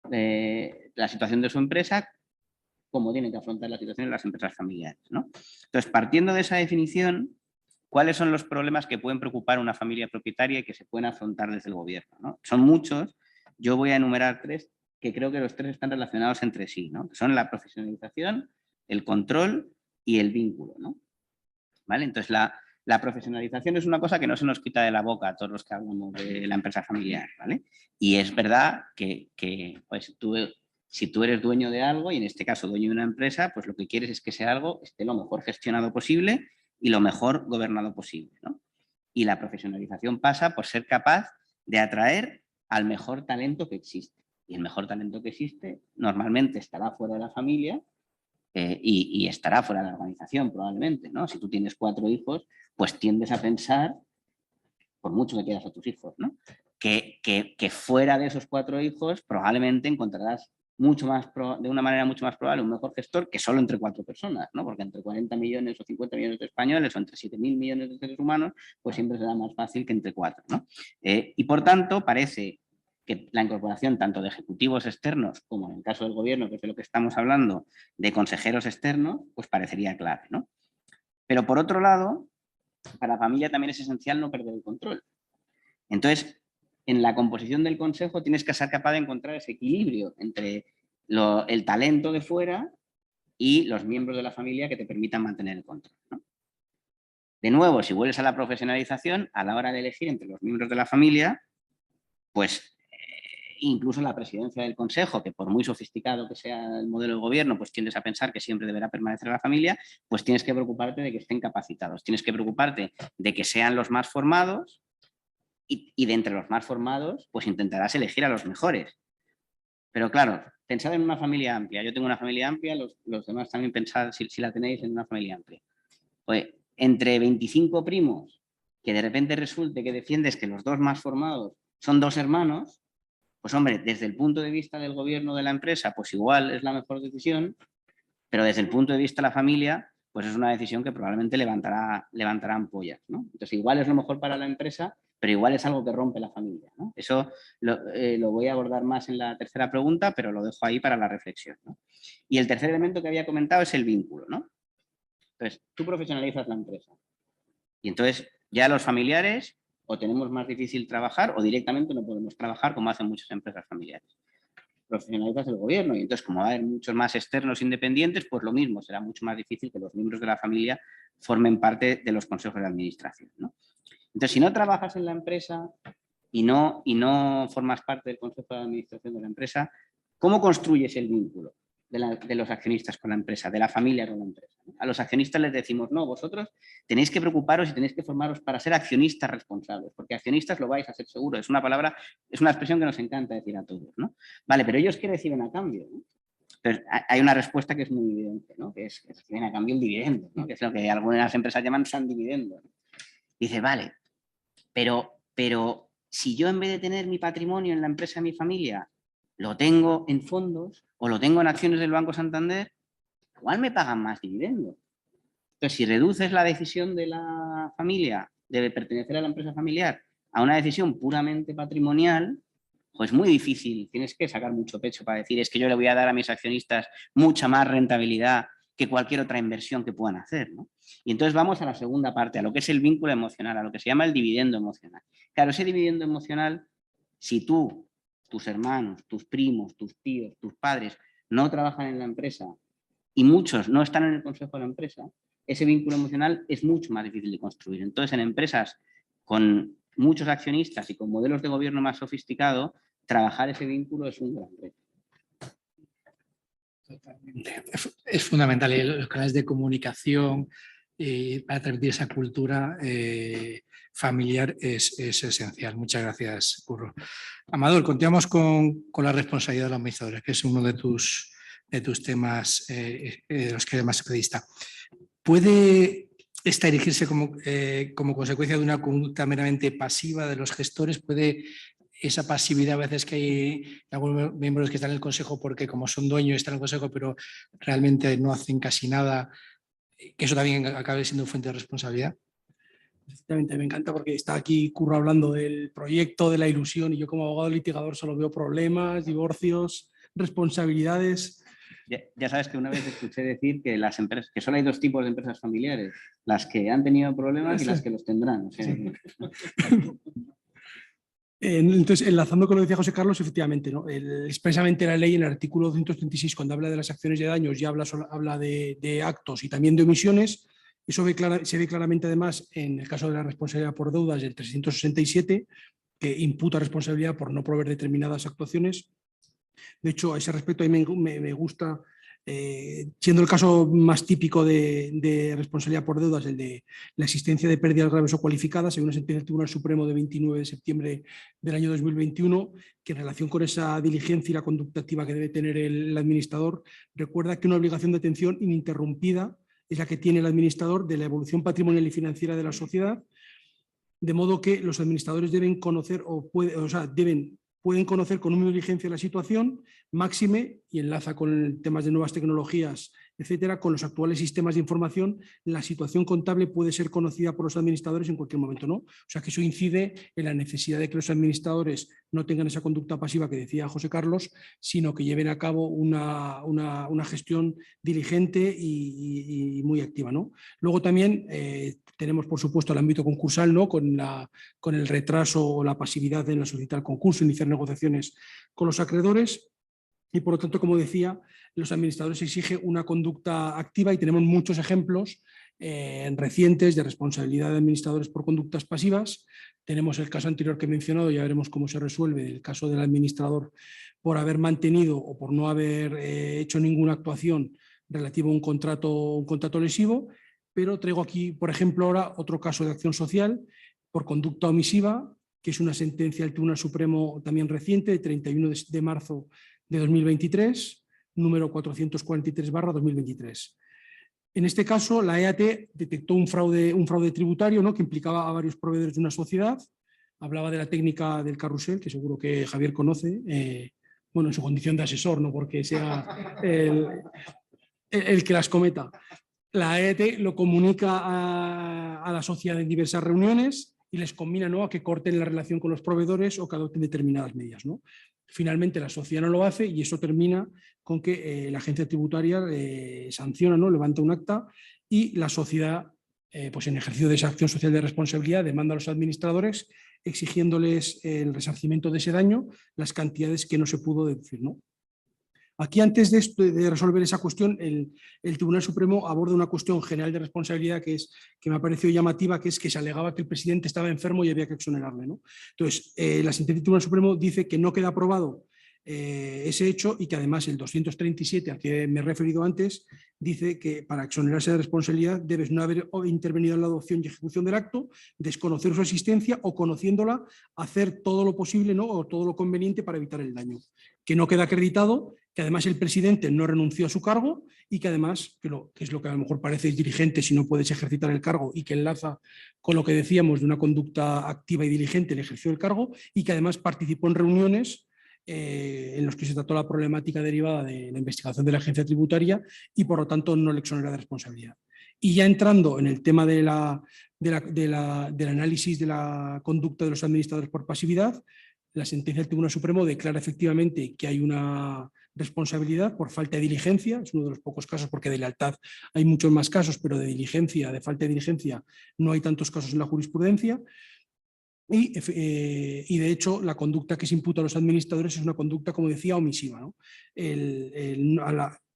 la situación de su empresa como tienen que afrontar la situación de las empresas familiares, ¿no? Entonces, partiendo de esa definición, ¿cuáles son los problemas que pueden preocupar a una familia propietaria y que se pueden afrontar desde el gobierno, ¿no? Son muchos, yo voy a enumerar 3, que creo que los 3 están relacionados entre sí, ¿no? Son la profesionalización, el control y el vínculo, ¿no? ¿Vale? Entonces, la profesionalización es una cosa que no se nos quita de la boca a todos los que hablamos de la empresa familiar, ¿vale? Y es verdad que pues, si tú eres dueño de algo, y en este caso dueño de una empresa, pues lo que quieres es que ese algo esté lo mejor gestionado posible y lo mejor gobernado posible, ¿no? Y la profesionalización pasa por ser capaz de atraer al mejor talento que existe. Y el mejor talento que existe normalmente estará fuera de la familia y estará fuera de la organización probablemente, ¿no? Si tú tienes 4 hijos, pues tiendes a pensar, por mucho que quieras a tus hijos, ¿no? Que fuera de esos 4 hijos probablemente encontrarás de una manera mucho más probable un mejor gestor que solo entre 4 personas, ¿no? Porque entre 40 millones o 50 millones de españoles o entre 7.000 millones de seres humanos, pues siempre será más fácil que entre 4, ¿no? Y por tanto parece que la incorporación tanto de ejecutivos externos como en el caso del gobierno, que es de lo que estamos hablando, de consejeros externos, pues parecería clave, ¿no? Pero por otro lado, para la familia también es esencial no perder el control. Entonces, en la composición del consejo tienes que ser capaz de encontrar ese equilibrio entre el talento de fuera y los miembros de la familia que te permitan mantener el control, ¿no? De nuevo, si vuelves a la profesionalización, a la hora de elegir entre los miembros de la familia, pues incluso la presidencia del consejo, que por muy sofisticado que sea el modelo de gobierno, pues tiendes a pensar que siempre deberá permanecer la familia, pues tienes que preocuparte de que estén capacitados, tienes que preocuparte de que sean los más formados y de entre los más formados, pues intentarás elegir a los mejores. Pero claro, pensad en una familia amplia. Yo tengo una familia amplia, los demás también pensad si la tenéis en una familia amplia. Pues entre 25 primos, que de repente resulte que defiendes que los dos más formados son dos hermanos, pues hombre, desde el punto de vista del gobierno de la empresa, pues igual es la mejor decisión, pero desde el punto de vista de la familia, pues es una decisión que probablemente levantará ampollas, ¿no? Entonces igual es lo mejor para la empresa, pero igual es algo que rompe la familia, ¿no? Eso lo voy a abordar más en la tercera pregunta, pero lo dejo ahí para la reflexión, ¿no? Y el tercer elemento que había comentado es el vínculo, ¿no? Entonces, tú profesionalizas la empresa y entonces ya los familiares o tenemos más difícil trabajar o directamente no podemos trabajar como hacen muchas empresas familiares. Profesionalizas el gobierno y entonces como va a haber muchos más externos independientes, pues lo mismo, será mucho más difícil que los miembros de la familia formen parte de los consejos de administración, ¿no? Entonces, si no trabajas en la empresa y no formas parte del consejo de administración de la empresa, ¿cómo construyes el vínculo de los accionistas con la empresa, de la familia con la empresa? A los accionistas les decimos, no, vosotros tenéis que preocuparos y tenéis que formaros para ser accionistas responsables, porque accionistas lo vais a hacer seguro. Es una palabra, es una expresión que nos encanta decir a todos, ¿no? Vale, pero ellos ¿qué reciben a cambio? ¿No? Entonces, hay una respuesta que es muy evidente, ¿no? Que reciben a cambio el dividendo, ¿no? Que es lo que algunas empresas llaman san dividendo, ¿no? Dice, vale, pero si yo en vez de tener mi patrimonio en la empresa de mi familia, lo tengo en fondos o lo tengo en acciones del Banco Santander, igual me pagan más dividendos. Entonces, si reduces la decisión de la familia de pertenecer a la empresa familiar a una decisión puramente patrimonial, pues muy difícil. Tienes que sacar mucho pecho para decir es que yo le voy a dar a mis accionistas mucha más rentabilidad que cualquier otra inversión que puedan hacer, ¿no? Y entonces vamos a la segunda parte, a lo que es el vínculo emocional, a lo que se llama el dividendo emocional. Claro, ese dividendo emocional, si tú, tus hermanos, tus primos, tus tíos, tus padres no trabajan en la empresa y muchos no están en el consejo de la empresa, ese vínculo emocional es mucho más difícil de construir. Entonces, en empresas con muchos accionistas y con modelos de gobierno más sofisticados, trabajar ese vínculo es un gran reto. Totalmente. Es fundamental. Y los canales de comunicación para transmitir esa cultura familiar es esencial. Muchas gracias, Curro. Amador, continuamos con la responsabilidad de los administradores, que es uno de tus temas de los que eres más especialista. ¿Puede esta erigirse como consecuencia de una conducta meramente pasiva de los gestores? ¿Puede esa pasividad a veces que hay algunos miembros que están en el consejo porque como son dueños están en el consejo pero realmente no hacen casi nada, que eso también acabe siendo fuente de responsabilidad? Efectivamente, me encanta porque está aquí Curro hablando del proyecto, de la ilusión, y yo como abogado litigador solo veo problemas, divorcios, responsabilidades. Ya sabes que una vez escuché decir que las empresas, que solo hay dos tipos de empresas familiares, las que han tenido problemas y las que los tendrán. O sea, Sí. Entonces, enlazando con lo que decía José Carlos, efectivamente, ¿no? Expresamente la ley en el artículo 236, cuando habla de las acciones de daños, ya habla de actos y también de omisiones. Eso se ve claramente además en el caso de la responsabilidad por deudas del 367, que imputa responsabilidad por no proveer determinadas actuaciones. De hecho, a ese respecto, a mí me gusta, siendo el caso más típico de responsabilidad por deudas, el de la existencia de pérdidas graves o cualificadas, según una sentencia del Tribunal Supremo de 29 de septiembre del año 2021, que en relación con esa diligencia y la conducta activa que debe tener el administrador, recuerda que una obligación de atención ininterrumpida es la que tiene el administrador de la evolución patrimonial y financiera de la sociedad, de modo que los administradores deben conocer pueden conocer con una diligencia la situación, máxime, y enlaza con temas de nuevas tecnologías, etcétera, con los actuales sistemas de información, la situación contable puede ser conocida por los administradores en cualquier momento, ¿no? O sea que eso incide en la necesidad de que los administradores no tengan esa conducta pasiva que decía José Carlos, sino que lleven a cabo una gestión diligente y muy activa, ¿no? Luego también tenemos, por supuesto, el ámbito concursal, ¿no? Con el retraso o la pasividad en la solicitar concurso, iniciar negociaciones con los acreedores. y por lo tanto, como decía, los administradores exigen una conducta activa y tenemos muchos ejemplos recientes de responsabilidad de administradores por conductas pasivas. Tenemos el caso anterior que he mencionado, ya veremos cómo se resuelve, el caso del administrador por haber mantenido o por no haber hecho ninguna actuación relativa a un contrato lesivo, pero traigo aquí, por ejemplo, ahora otro caso de acción social por conducta omisiva, que es una sentencia del Tribunal Supremo también reciente, de 31 de marzo de 2023, número 443/2023. En este caso, la EAT detectó un fraude tributario, ¿no?, que implicaba a varios proveedores de una sociedad. Hablaba de la técnica del carrusel, que seguro que Javier conoce, bueno, en su condición de asesor, no porque sea el que las cometa. La EAT lo comunica a la sociedad en diversas reuniones y les combina, ¿no?, a que corten la relación con los proveedores o que adopten determinadas medidas, ¿no? Finalmente la sociedad no lo hace y eso termina con que la agencia tributaria sanciona, ¿no?, levanta un acta y la sociedad, pues en ejercicio de esa acción social de responsabilidad, demanda a los administradores exigiéndoles el resarcimiento de ese daño, las cantidades que no se pudo deducir, ¿no? Aquí, antes de resolver esa cuestión, el Tribunal Supremo aborda una cuestión general de responsabilidad que me ha parecido llamativa, que es que se alegaba que el presidente estaba enfermo y había que exonerarle, ¿no? Entonces, la sentencia del Tribunal Supremo dice que no queda aprobado ese hecho y que además el 237, al que me he referido antes, dice que para exonerarse de responsabilidad debes no haber intervenido en la adopción y ejecución del acto, desconocer su existencia o, conociéndola, hacer todo lo posible, ¿no?, o todo lo conveniente para evitar el daño. Que no queda acreditado que además el presidente no renunció a su cargo y que además, que es lo que a lo mejor parece dirigente si no puedes ejercitar el cargo y que enlaza con lo que decíamos de una conducta activa y diligente en el ejercicio del cargo, y que además participó en reuniones en los que se trató la problemática derivada de la investigación de la agencia tributaria y por lo tanto no le exonera de responsabilidad. Y ya entrando en el tema del análisis de la conducta de los administradores por pasividad, la sentencia del Tribunal Supremo declara efectivamente que hay una responsabilidad por falta de diligencia, es uno de los pocos casos, porque de lealtad hay muchos más casos, pero de diligencia, de falta de diligencia, no hay tantos casos en la jurisprudencia. Y de hecho, la conducta que se imputa a los administradores es una conducta, como decía, omisiva, ¿no?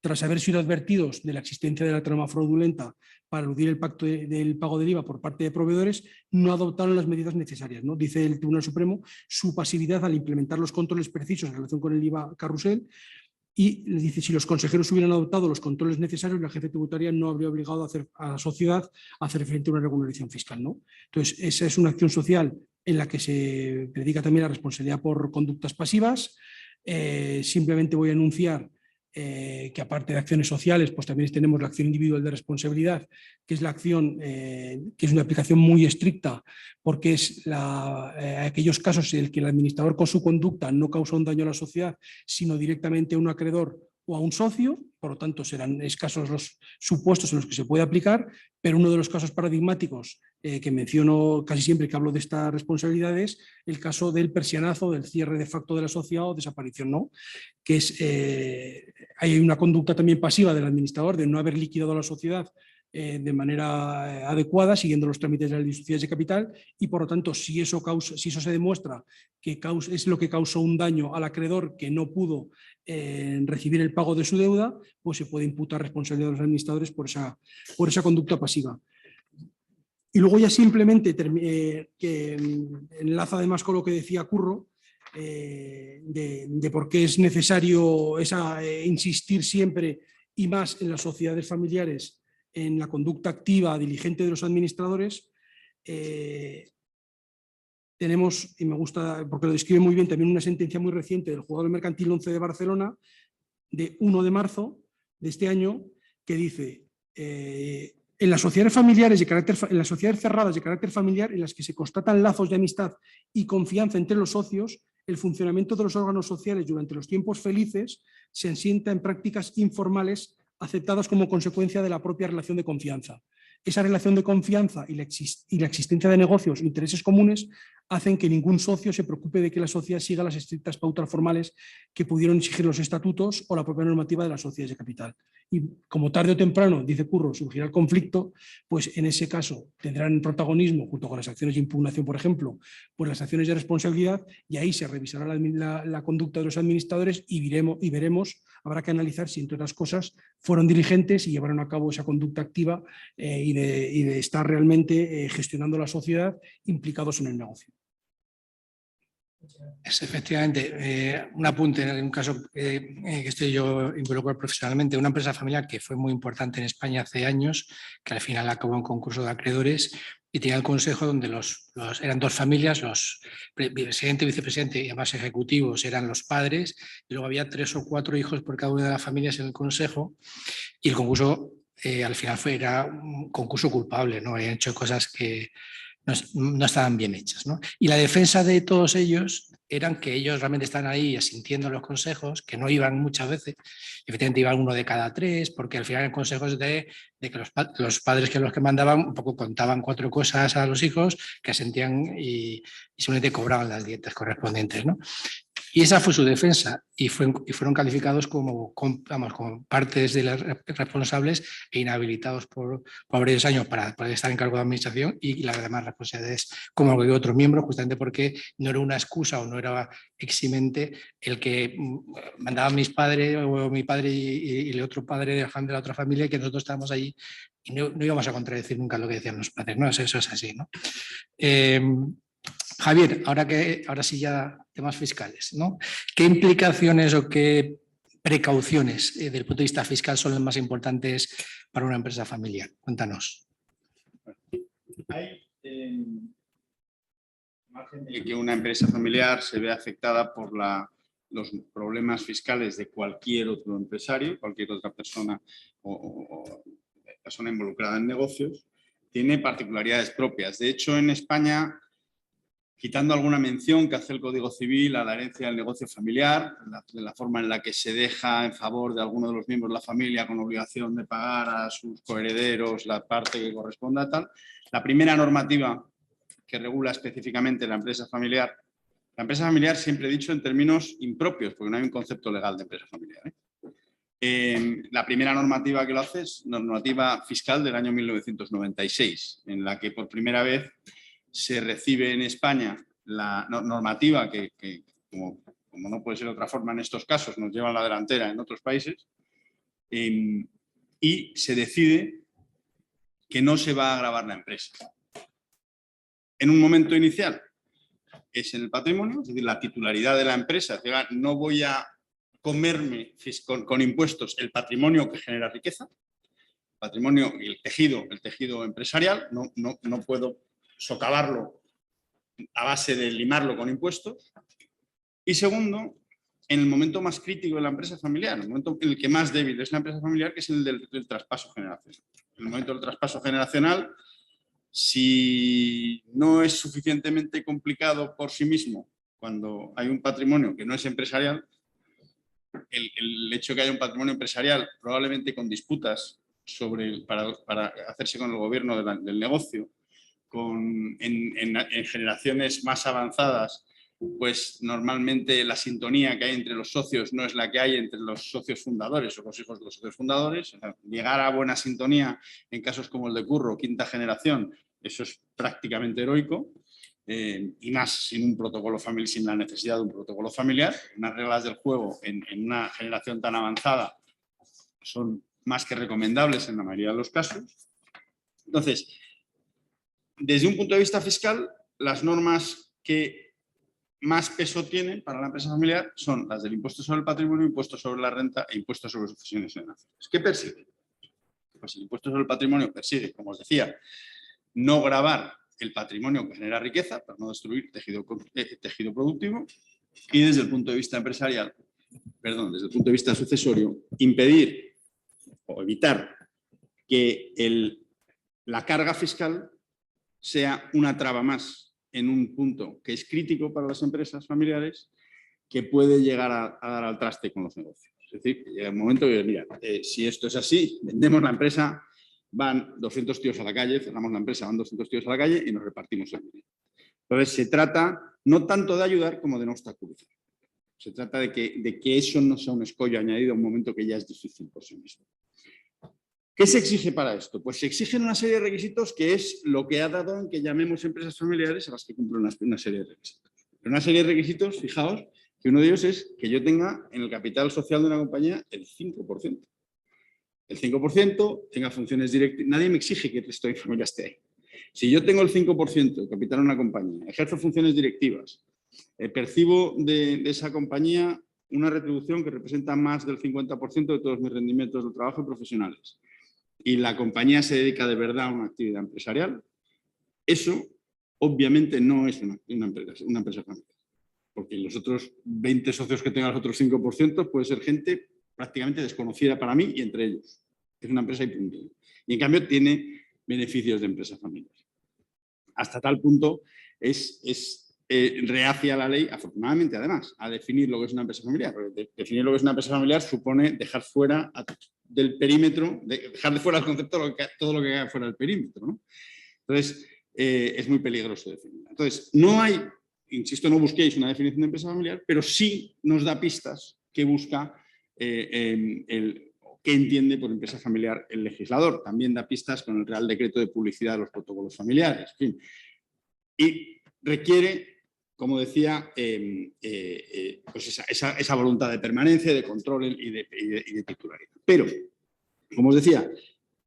Tras haber sido advertidos de la existencia de la trama fraudulenta para eludir el pacto del pago del IVA por parte de proveedores, no adoptaron las medidas necesarias, ¿no? Dice el Tribunal Supremo, su pasividad al implementar los controles precisos en relación con el IVA carrusel, y le dice, si los consejeros hubieran adoptado los controles necesarios, la agencia tributaria no habría obligado a la sociedad a hacer frente a una regularización fiscal, ¿no? Entonces, esa es una acción social en la que se predica también la responsabilidad por conductas pasivas. Simplemente voy a anunciar que, aparte de acciones sociales, pues también tenemos la acción individual de responsabilidad, que es la acción que es una aplicación muy estricta, porque es aquellos casos en los que el administrador con su conducta no causa un daño a la sociedad, sino directamente a un acreedor o a un socio. Por lo tanto, serán escasos los supuestos en los que se puede aplicar, pero uno de los casos paradigmáticos que menciono casi siempre que hablo de estas responsabilidades, el caso del persianazo, del cierre de facto de la sociedad o desaparición, ¿no? Que es, hay una conducta también pasiva del administrador de no haber liquidado a la sociedad de manera adecuada, siguiendo los trámites de las ley de sociedades de capital, y por lo tanto, si eso se demuestra que es lo que causó un daño al acreedor que no pudo recibir el pago de su deuda, pues se puede imputar responsabilidad de los administradores por esa conducta pasiva. Y luego ya simplemente, que enlaza además con lo que decía Curro, de por qué es necesario insistir siempre y más en las sociedades familiares en la conducta activa, diligente de los administradores. Tenemos, y me gusta porque lo describe muy bien, también una sentencia muy reciente del Juzgado Mercantil 11 de Barcelona, de 1 de marzo de este año, que dice: en las sociedades familiares en las sociedades cerradas de carácter familiar, en las que se constatan lazos de amistad y confianza entre los socios, el funcionamiento de los órganos sociales durante los tiempos felices se asienta en prácticas informales aceptadas como consecuencia de la propia relación de confianza. Esa relación de confianza y la existencia de negocios e intereses comunes hacen que ningún socio se preocupe de que la sociedad siga las estrictas pautas formales que pudieron exigir los estatutos o la propia normativa de las sociedades de capital. Y como tarde o temprano, dice Curro, surgirá el conflicto, pues en ese caso tendrán protagonismo, junto con las acciones de impugnación, por ejemplo, pues las acciones de responsabilidad, y ahí se revisará la conducta de los administradores y veremos, habrá que analizar si, entre otras cosas, fueron diligentes y llevaron a cabo esa conducta activa y de estar realmente gestionando la sociedad implicados en el negocio. Es efectivamente un apunte en un caso que estoy yo involucrado profesionalmente, una empresa familiar que fue muy importante en España hace años, que al final acabó en concurso de acreedores y tenía el consejo donde eran dos familias, los presidente, vicepresidente y además ejecutivos eran los padres, y luego había 3 o 4 hijos por cada una de las familias en el consejo, y el concurso al final era un concurso culpable, ¿no? Habían hecho cosas que no estaban bien hechas, ¿no? Y la defensa de todos ellos eran que ellos realmente están ahí asintiendo los consejos, que no iban muchas veces, efectivamente iban 1 de cada 3, porque al final el consejo es de que los padres, que los que mandaban, un poco contaban 4 cosas a los hijos, que asentían y solamente cobraban las dietas correspondientes, ¿no? Y esa fue su defensa, y fueron calificados como partes de las responsables e inhabilitados por varios años para poder estar en cargo de administración, y las demás responsabilidades como de otros miembros, justamente porque no era una excusa o no era eximente el que mandaban mis padres o mi padre y el otro padre de la otra familia, y que nosotros estábamos allí y no íbamos a contradecir nunca lo que decían los padres, ¿no? Eso es así, ¿no? Javier, ahora sí ya temas fiscales, ¿no? ¿Qué implicaciones o qué precauciones desde el punto de vista fiscal son las más importantes para una empresa familiar? Cuéntanos. Hay margen de que una empresa familiar se vea afectada por los problemas fiscales de cualquier otro empresario, cualquier otra persona o persona involucrada en negocios, tiene particularidades propias. De hecho, en España, quitando alguna mención que hace el Código Civil a la herencia del negocio familiar, de la forma en la que se deja en favor de alguno de los miembros de la familia con obligación de pagar a sus coherederos la parte que corresponda a tal, la primera normativa que regula específicamente la empresa familiar siempre he dicho en términos impropios, porque no hay un concepto legal de empresa familiar, la primera normativa que lo hace es normativa fiscal del año 1996, en la que por primera vez se recibe en España la normativa que como no puede ser de otra forma en estos casos, nos lleva a la delantera en otros países, y se decide que no se va a gravar la empresa. En un momento inicial es en el patrimonio, es decir, la titularidad de la empresa, es decir, no voy a comerme con impuestos el patrimonio que genera riqueza, patrimonio y el tejido empresarial, no puedo socavarlo a base de limarlo con impuestos. Y segundo, en el momento más crítico de la empresa familiar, el momento en el que más débil es la empresa familiar, que es el del traspaso generacional. En el momento del traspaso generacional, si no es suficientemente complicado por sí mismo, cuando hay un patrimonio que no es empresarial, el hecho de que haya un patrimonio empresarial, probablemente con disputas para hacerse con el gobierno del negocio, en generaciones más avanzadas, pues normalmente la sintonía que hay entre los socios no es la que hay entre los socios fundadores o los hijos de los socios fundadores. O sea, llegar a buena sintonía en casos como el de Curro, quinta generación, eso es prácticamente heroico, y más sin un protocolo familiar, sin la necesidad de un protocolo familiar. Unas reglas del juego en una generación tan avanzada son más que recomendables en la mayoría de los casos. Entonces, desde un punto de vista fiscal, las normas que más peso tienen para la empresa familiar son las del impuesto sobre el patrimonio, impuesto sobre la renta e impuesto sobre sucesiones y donaciones. ¿Qué persigue? Pues el impuesto sobre el patrimonio persigue, como os decía, no gravar el patrimonio que genera riqueza para no destruir tejido productivo, y desde el punto de vista empresarial, desde el punto de vista sucesorio, impedir o evitar que la carga fiscal sea una traba más en un punto que es crítico para las empresas familiares, que puede llegar a dar al traste con los negocios. Es decir, llega un momento que, mira, si esto es así, vendemos la empresa van 200 tíos a la calle, cerramos la empresa, van 200 tíos a la calle y nos repartimos el dinero. Entonces, se trata no tanto de ayudar como de no obstaculizar. Se trata de que eso no sea un escollo añadido a un momento que ya es difícil por sí mismo. ¿Qué se exige para esto? Pues se exigen una serie de requisitos que es lo que ha dado en que llamemos empresas familiares a las que cumplen una serie de requisitos. Pero una serie de requisitos, fijaos, que uno de ellos es que yo tenga en el capital social de una compañía el 5%. El 5% tenga funciones directivas. Nadie me exige que el resto de mi familia esté ahí. Si yo tengo el 5% de capital en una compañía, ejerzo funciones directivas, percibo de esa compañía una retribución que representa más del 50% de todos mis rendimientos de trabajo profesionales, y la compañía se dedica de verdad a una actividad empresarial, eso obviamente no es una empresa familiar. Porque los otros 20 socios que tengan los otros 5% puede ser gente prácticamente desconocida para mí y entre ellos. Es una empresa y punto. Y en cambio tiene beneficios de empresa familiar. Hasta tal punto es reacia la ley, afortunadamente además, a definir lo que es una empresa familiar. Porque definir lo que es una empresa familiar supone dejar fuera del perímetro, dejar de fuera el concepto de todo lo que queda fuera del perímetro, ¿no? Entonces, es muy peligroso definir. Entonces, no hay, insisto, no busquéis una definición de empresa familiar, pero sí nos da pistas que busca qué entiende por empresa familiar el legislador. También da pistas con el Real Decreto de Publicidad de los Protocolos Familiares. En fin. Y requiere, como decía, pues esa voluntad de permanencia, de control y de titularidad. Pero, como os decía,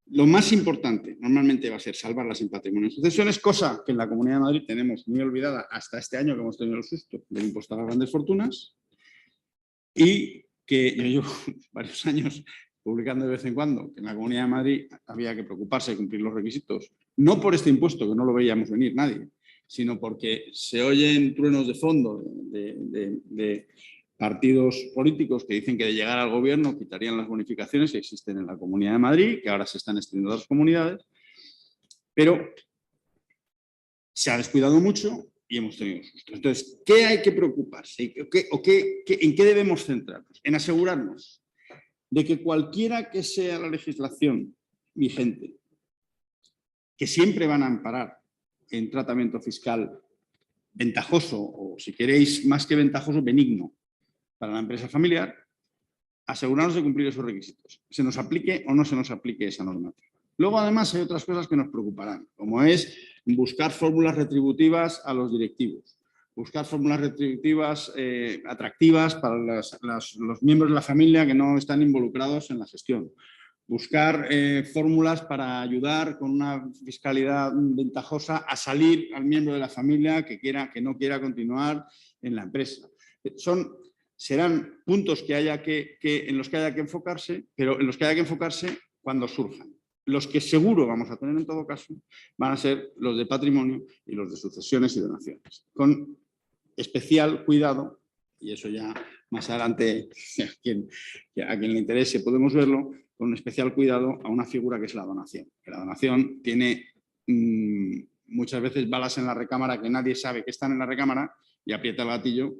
lo más importante normalmente va a ser salvarla sin patrimonio en sucesiones, cosa que en la Comunidad de Madrid tenemos muy olvidada hasta este año, que hemos tenido el susto del impuesto a las grandes fortunas, y que yo llevo varios años publicando de vez en cuando que en la Comunidad de Madrid había que preocuparse de cumplir los requisitos, no por este impuesto, que no lo veíamos venir nadie, sino porque se oyen truenos de fondo de partidos políticos que dicen que de llegar al gobierno quitarían las bonificaciones que existen en la Comunidad de Madrid, que ahora se están extendiendo a otras comunidades, pero se ha descuidado mucho y hemos tenido sustos. Entonces, ¿qué hay que preocuparse? ¿En qué debemos centrarnos? En asegurarnos de que cualquiera que sea la legislación vigente, que siempre van a amparar en tratamiento fiscal ventajoso, o si queréis más que ventajoso, benigno para la empresa familiar, asegurarnos de cumplir esos requisitos, se nos aplique o no se nos aplique esa normativa. Luego, además, hay otras cosas que nos preocuparán, como es buscar fórmulas retributivas a los directivos, buscar fórmulas retributivas atractivas para los miembros de la familia que no están involucrados en la gestión, buscar fórmulas para ayudar con una fiscalidad ventajosa a salir al miembro de la familia que no quiera continuar en la empresa. Serán puntos en los que haya que enfocarse, pero en los que haya que enfocarse cuando surjan. Los que seguro vamos a tener en todo caso van a ser los de patrimonio y los de sucesiones y donaciones. Con especial cuidado, y eso ya más adelante a quien le interese podemos verlo, con especial cuidado a una figura que es la donación. La donación tiene muchas veces balas en la recámara que nadie sabe que están en la recámara y aprieta el gatillo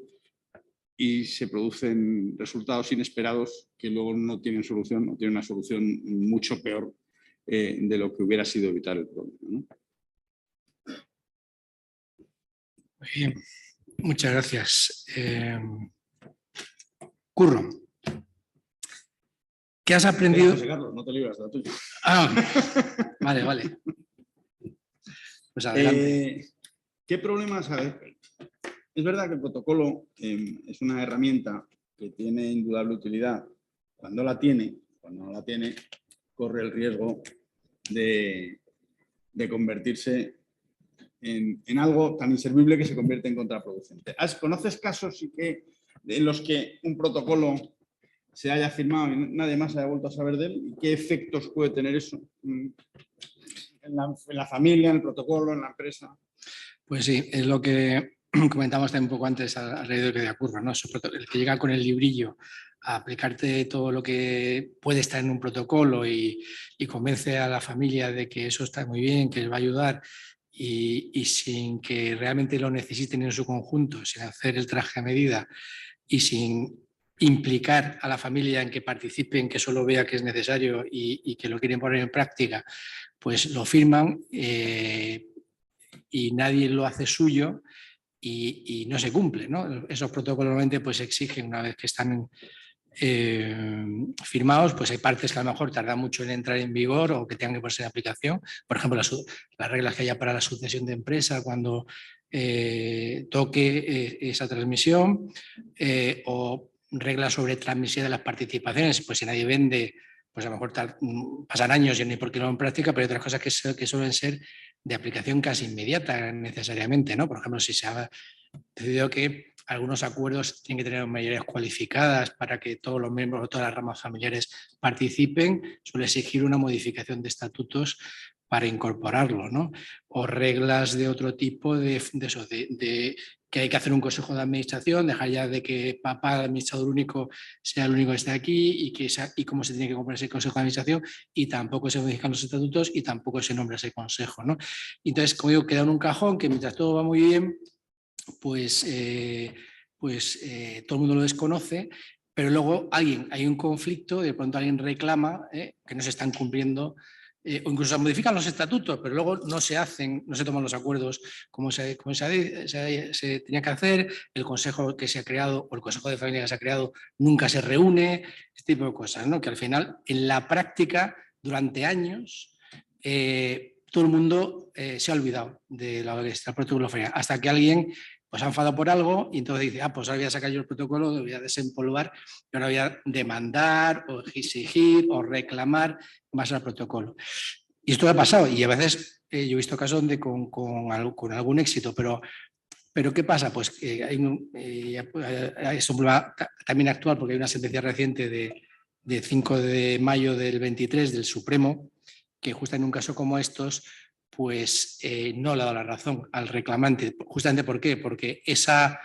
y se producen resultados inesperados que luego no tienen solución, o tienen una solución mucho peor de lo que hubiera sido evitar el problema, ¿no? Muy bien, muchas gracias. Curro, ¿qué has aprendido? José Carlos, no te libras de la tuya. Vale. Pues adelante. ¿Qué problemas hay? Es verdad que el protocolo es una herramienta que tiene indudable utilidad. Cuando no la tiene, corre el riesgo de convertirse en algo tan inservible que se convierte en contraproducente. ¿Conoces casos en los que un protocolo se haya firmado y nadie más haya vuelto a saber de él? ¿Y qué efectos puede tener eso en la familia, en el protocolo, en la empresa? Pues sí, es lo que comentamos también un poco antes alrededor de Curro, ¿no? El que llega con el librillo a aplicarte todo lo que puede estar en un protocolo y convence a la familia de que eso está muy bien, que les va a ayudar y sin que realmente lo necesiten en su conjunto, sin hacer el traje a medida y sin implicar a la familia en que participen, que solo vea que es necesario y que lo quieren poner en práctica, pues lo firman y nadie lo hace suyo y no se cumple, ¿no? Esos protocolos normalmente pues exigen, una vez que están firmados, pues hay partes que a lo mejor tardan mucho en entrar en vigor o que tengan que ponerse en aplicación. Por ejemplo, las reglas que haya para la sucesión de empresa cuando toque esa transmisión o reglas sobre transmisión de las participaciones, pues si nadie vende, pues a lo mejor pasan años y no hay por qué no en práctica, pero hay otras cosas que suelen ser de aplicación casi inmediata necesariamente, ¿no? Por ejemplo, si se ha decidido que algunos acuerdos tienen que tener mayorías cualificadas para que todos los miembros o todas las ramas familiares participen, suele exigir una modificación de estatutos para incorporarlo, ¿no? O reglas de otro tipo de que hay que hacer un consejo de administración, dejar ya de que papá, el administrador único, sea el único que esté aquí y cómo se tiene que componer ese consejo de administración, y tampoco se modifican los estatutos y tampoco se nombra ese consejo, ¿no? Entonces, como digo, queda en un cajón que mientras todo va muy bien, pues todo el mundo lo desconoce, pero luego hay un conflicto, de pronto alguien reclama que no se están cumpliendo o incluso se modifican los estatutos, pero luego no se toman los acuerdos como se tenía que hacer, el consejo que se ha creado o el consejo de familia que se ha creado nunca se reúne, este tipo de cosas, ¿no? Que al final, en la práctica, durante años, todo el mundo se ha olvidado de la protocolo familiar, hasta que alguien pues ha enfadado por algo y entonces dice, pues ahora voy a sacar yo el protocolo, lo voy a desempolvar y ahora voy a demandar o exigir o reclamar más al protocolo. Y esto ha pasado y a veces yo he visto casos donde con algún éxito, pero ¿qué pasa? Pues que es un problema también actual porque hay una sentencia reciente de 5 de mayo del 23 del Supremo que justo en un caso como estos pues no le ha dado la razón al reclamante. ¿Justamente por qué? Porque esa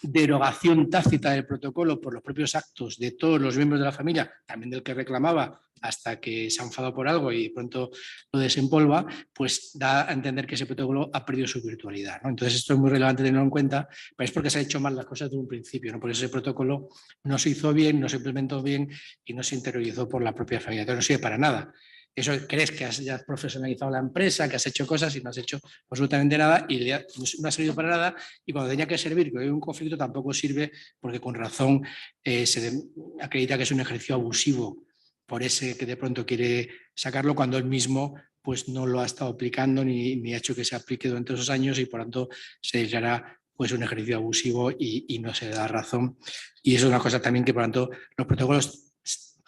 derogación tácita del protocolo por los propios actos de todos los miembros de la familia, también del que reclamaba, hasta que se ha enfadado por algo y de pronto lo desempolva, pues da a entender que ese protocolo ha perdido su virtualidad, ¿no? Entonces esto es muy relevante tenerlo en cuenta, pero es porque se han hecho mal las cosas desde un principio, ¿no? Por eso ese protocolo no se hizo bien, no se implementó bien y no se interiorizó por la propia familia. Entonces no sirve para nada. Eso crees que has ya profesionalizado la empresa, que has hecho cosas y no has hecho absolutamente nada y no ha servido para nada, y cuando tenía que servir, que hay un conflicto, tampoco sirve porque con razón se acredita que es un ejercicio abusivo por ese que de pronto quiere sacarlo cuando él mismo pues no lo ha estado aplicando ni ha hecho que se aplique durante esos años y por tanto se declara pues un ejercicio abusivo y no se da razón. Y eso es una cosa también que por tanto los protocolos,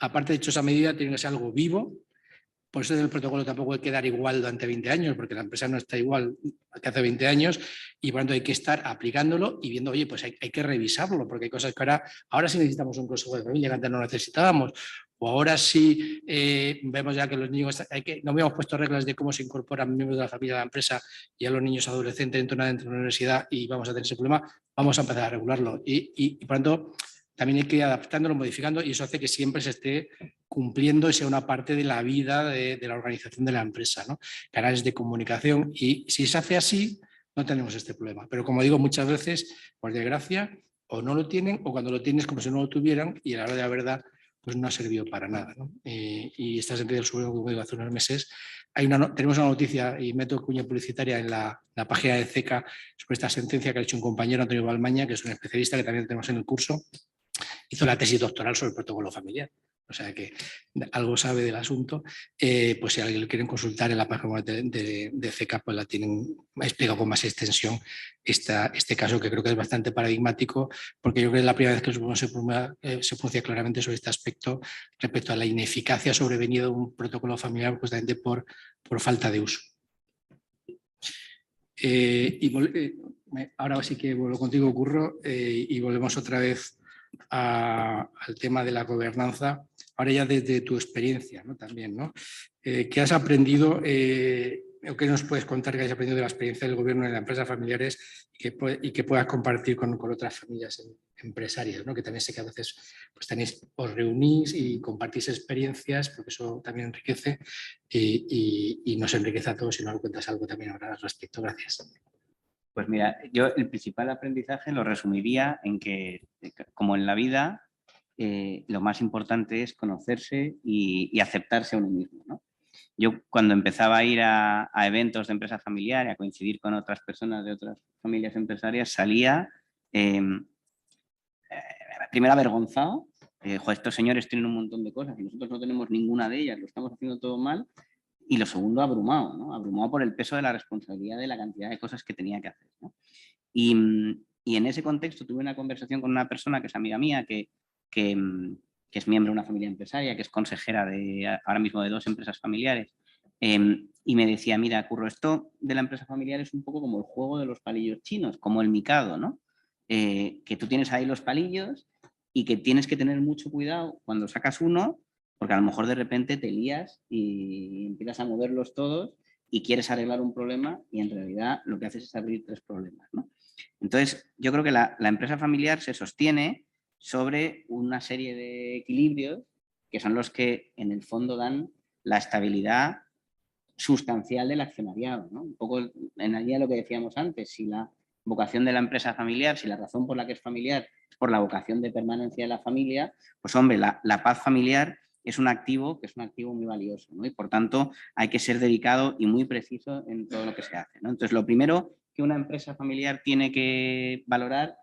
aparte de hechos a medida, tienen que ser algo vivo. Por eso el protocolo tampoco hay que dar igual durante 20 años, porque la empresa no está igual que hace 20 años y por lo tanto hay que estar aplicándolo y viendo, oye, pues hay que revisarlo, porque hay cosas que ahora sí necesitamos un consejo de familia que antes no necesitábamos, o ahora sí vemos ya que los niños, no habíamos puesto reglas de cómo se incorporan miembros de la familia a la empresa y a los niños adolescentes dentro de la universidad y vamos a tener ese problema, vamos a empezar a regularlo. Y por lo tanto, también hay que ir adaptándolo, modificando y eso hace que siempre se esté cumpliendo y sea una parte de la vida de la organización de la empresa, ¿no? Canales de comunicación y si se hace así no tenemos este problema. Pero como digo muchas veces, por desgracia, o no lo tienen o cuando lo tienes como si no lo tuvieran y a la hora de la verdad pues no ha servido para nada, ¿no? Y esta sentencia del Supremo, como digo, hace unos meses, tenemos una noticia y meto cuña publicitaria en la página de CECA sobre esta sentencia que ha hecho un compañero, Antonio Balmaña, que es un especialista que también tenemos en el curso. Hizo la tesis doctoral sobre el protocolo familiar, o sea que algo sabe del asunto. Pues si alguien lo quieren consultar en la página de CECA, pues la tienen explicado con más extensión este caso, que creo que es bastante paradigmático, porque yo creo que es la primera vez que se pronuncia claramente sobre este aspecto respecto a la ineficacia sobrevenida de un protocolo familiar justamente por falta de uso. Ahora sí que vuelvo contigo, Curro, y volvemos otra vez al tema de la gobernanza, ahora ya desde tu experiencia, ¿no? También, ¿no? ¿Qué has aprendido o qué nos puedes contar que hayas aprendido de la experiencia del gobierno en las empresas familiares y que puedas compartir con otras familias empresarias, ¿no? Que también sé que a veces pues os reunís y compartís experiencias, porque eso también enriquece y nos enriquece a todos si nos cuentas algo también ahora al respecto. Gracias. Pues mira, yo el principal aprendizaje lo resumiría en que, como en la vida, lo más importante es conocerse y aceptarse a uno mismo, ¿no? Yo cuando empezaba a ir a eventos de empresa familiar y a coincidir con otras personas de otras familias empresarias, salía primero avergonzado. Estos señores tienen un montón de cosas y nosotros no tenemos ninguna de ellas, lo estamos haciendo todo mal. Y lo segundo, abrumado, ¿no? Abrumado por el peso de la responsabilidad de la cantidad de cosas que tenía que hacer, ¿no? Y en ese contexto tuve una conversación con una persona que es amiga mía, que es miembro de una familia empresaria, que es consejera ahora mismo de 2 empresas familiares. Y me decía, mira, Curro, esto de la empresa familiar es un poco como el juego de los palillos chinos, como el Mikado, ¿no? Que tú tienes ahí los palillos y que tienes que tener mucho cuidado cuando sacas uno, porque a lo mejor de repente te lías y empiezas a moverlos todos y quieres arreglar un problema y en realidad lo que haces es abrir 3 problemas, ¿no? Entonces, yo creo que la empresa familiar se sostiene sobre una serie de equilibrios que son los que en el fondo dan la estabilidad sustancial del accionariado, ¿no? Un poco en la línea de lo que decíamos antes, si la vocación de la empresa familiar, si la razón por la que es familiar es por la vocación de permanencia de la familia, pues hombre, la paz familiar es un activo que es un activo muy valioso, ¿no? Y por tanto hay que ser dedicado y muy preciso en todo lo que se hace, ¿no? Entonces, lo primero que una empresa familiar tiene que valorar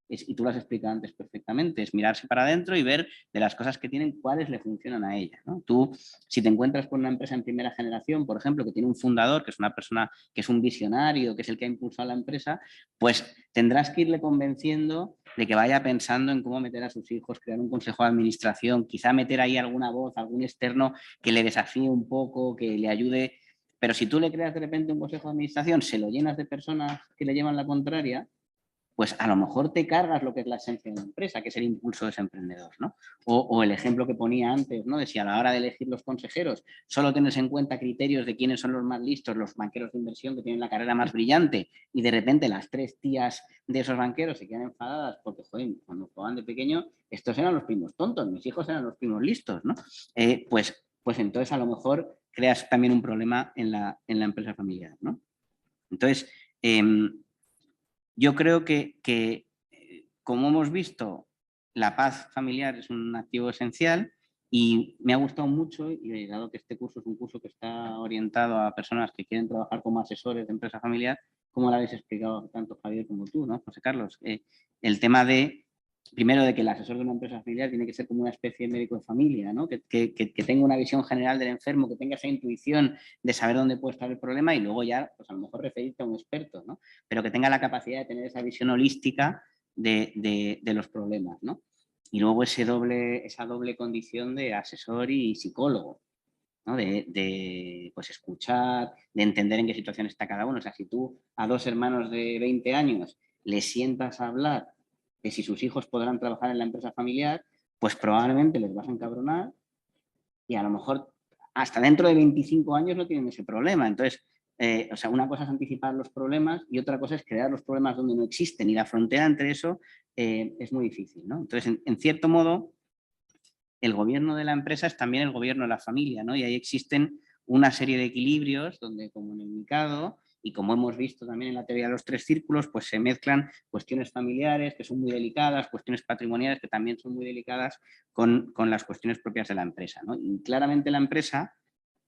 y tú lo has explicado antes perfectamente, es mirarse para adentro y ver de las cosas que tienen cuáles le funcionan a ella, ¿no? Tú, si te encuentras con una empresa en primera generación, por ejemplo, que tiene un fundador, que es una persona que es un visionario, que es el que ha impulsado la empresa, pues tendrás que irle convenciendo de que vaya pensando en cómo meter a sus hijos, crear un consejo de administración, quizá meter ahí alguna voz, algún externo que le desafíe un poco, que le ayude. Pero si tú le creas de repente un consejo de administración, se lo llenas de personas que le llevan la contraria, pues a lo mejor te cargas lo que es la esencia de la empresa, que es el impulso de ese emprendedor, ¿no? O el ejemplo que ponía antes, ¿no? De si a la hora de elegir los consejeros solo tienes en cuenta criterios de quiénes son los más listos, los banqueros de inversión que tienen la carrera más brillante, y de repente las 3 tías de esos banqueros se quedan enfadadas porque, joder, cuando jugaban de pequeño, estos eran los primos tontos, mis hijos eran los primos listos, ¿no? Pues entonces a lo mejor creas también un problema en la empresa familiar, ¿no? Entonces, yo creo que, como hemos visto, la paz familiar es un activo esencial y me ha gustado mucho, y dado que este curso es un curso que está orientado a personas que quieren trabajar como asesores de empresa familiar, como lo habéis explicado tanto Javier como tú, ¿no, José Carlos? El tema primero de que el asesor de una empresa familiar tiene que ser como una especie de médico de familia, ¿no? Que tenga una visión general del enfermo, que tenga esa intuición de saber dónde puede estar el problema y luego ya, pues a lo mejor referirte a un experto, ¿no? Pero que tenga la capacidad de tener esa visión holística de los problemas, ¿no? Y luego esa doble condición de asesor y psicólogo, ¿no? Pues escuchar, de entender en qué situación está cada uno. O sea, si tú a 2 hermanos de 20 años les sientas a hablar de si sus hijos podrán trabajar en la empresa familiar, pues probablemente les vas a encabronar y a lo mejor hasta dentro de 25 años no tienen ese problema. Entonces, o sea, una cosa es anticipar los problemas y otra cosa es crear los problemas donde no existen y la frontera entre eso es muy difícil, ¿no? Entonces, en cierto modo, el gobierno de la empresa es también el gobierno de la familia, ¿no? Y ahí existen una serie de equilibrios donde, como en el Mikado, y como hemos visto también en la teoría de los 3 círculos, pues se mezclan cuestiones familiares que son muy delicadas, cuestiones patrimoniales que también son muy delicadas con las cuestiones propias de la empresa, ¿no? Y claramente la empresa,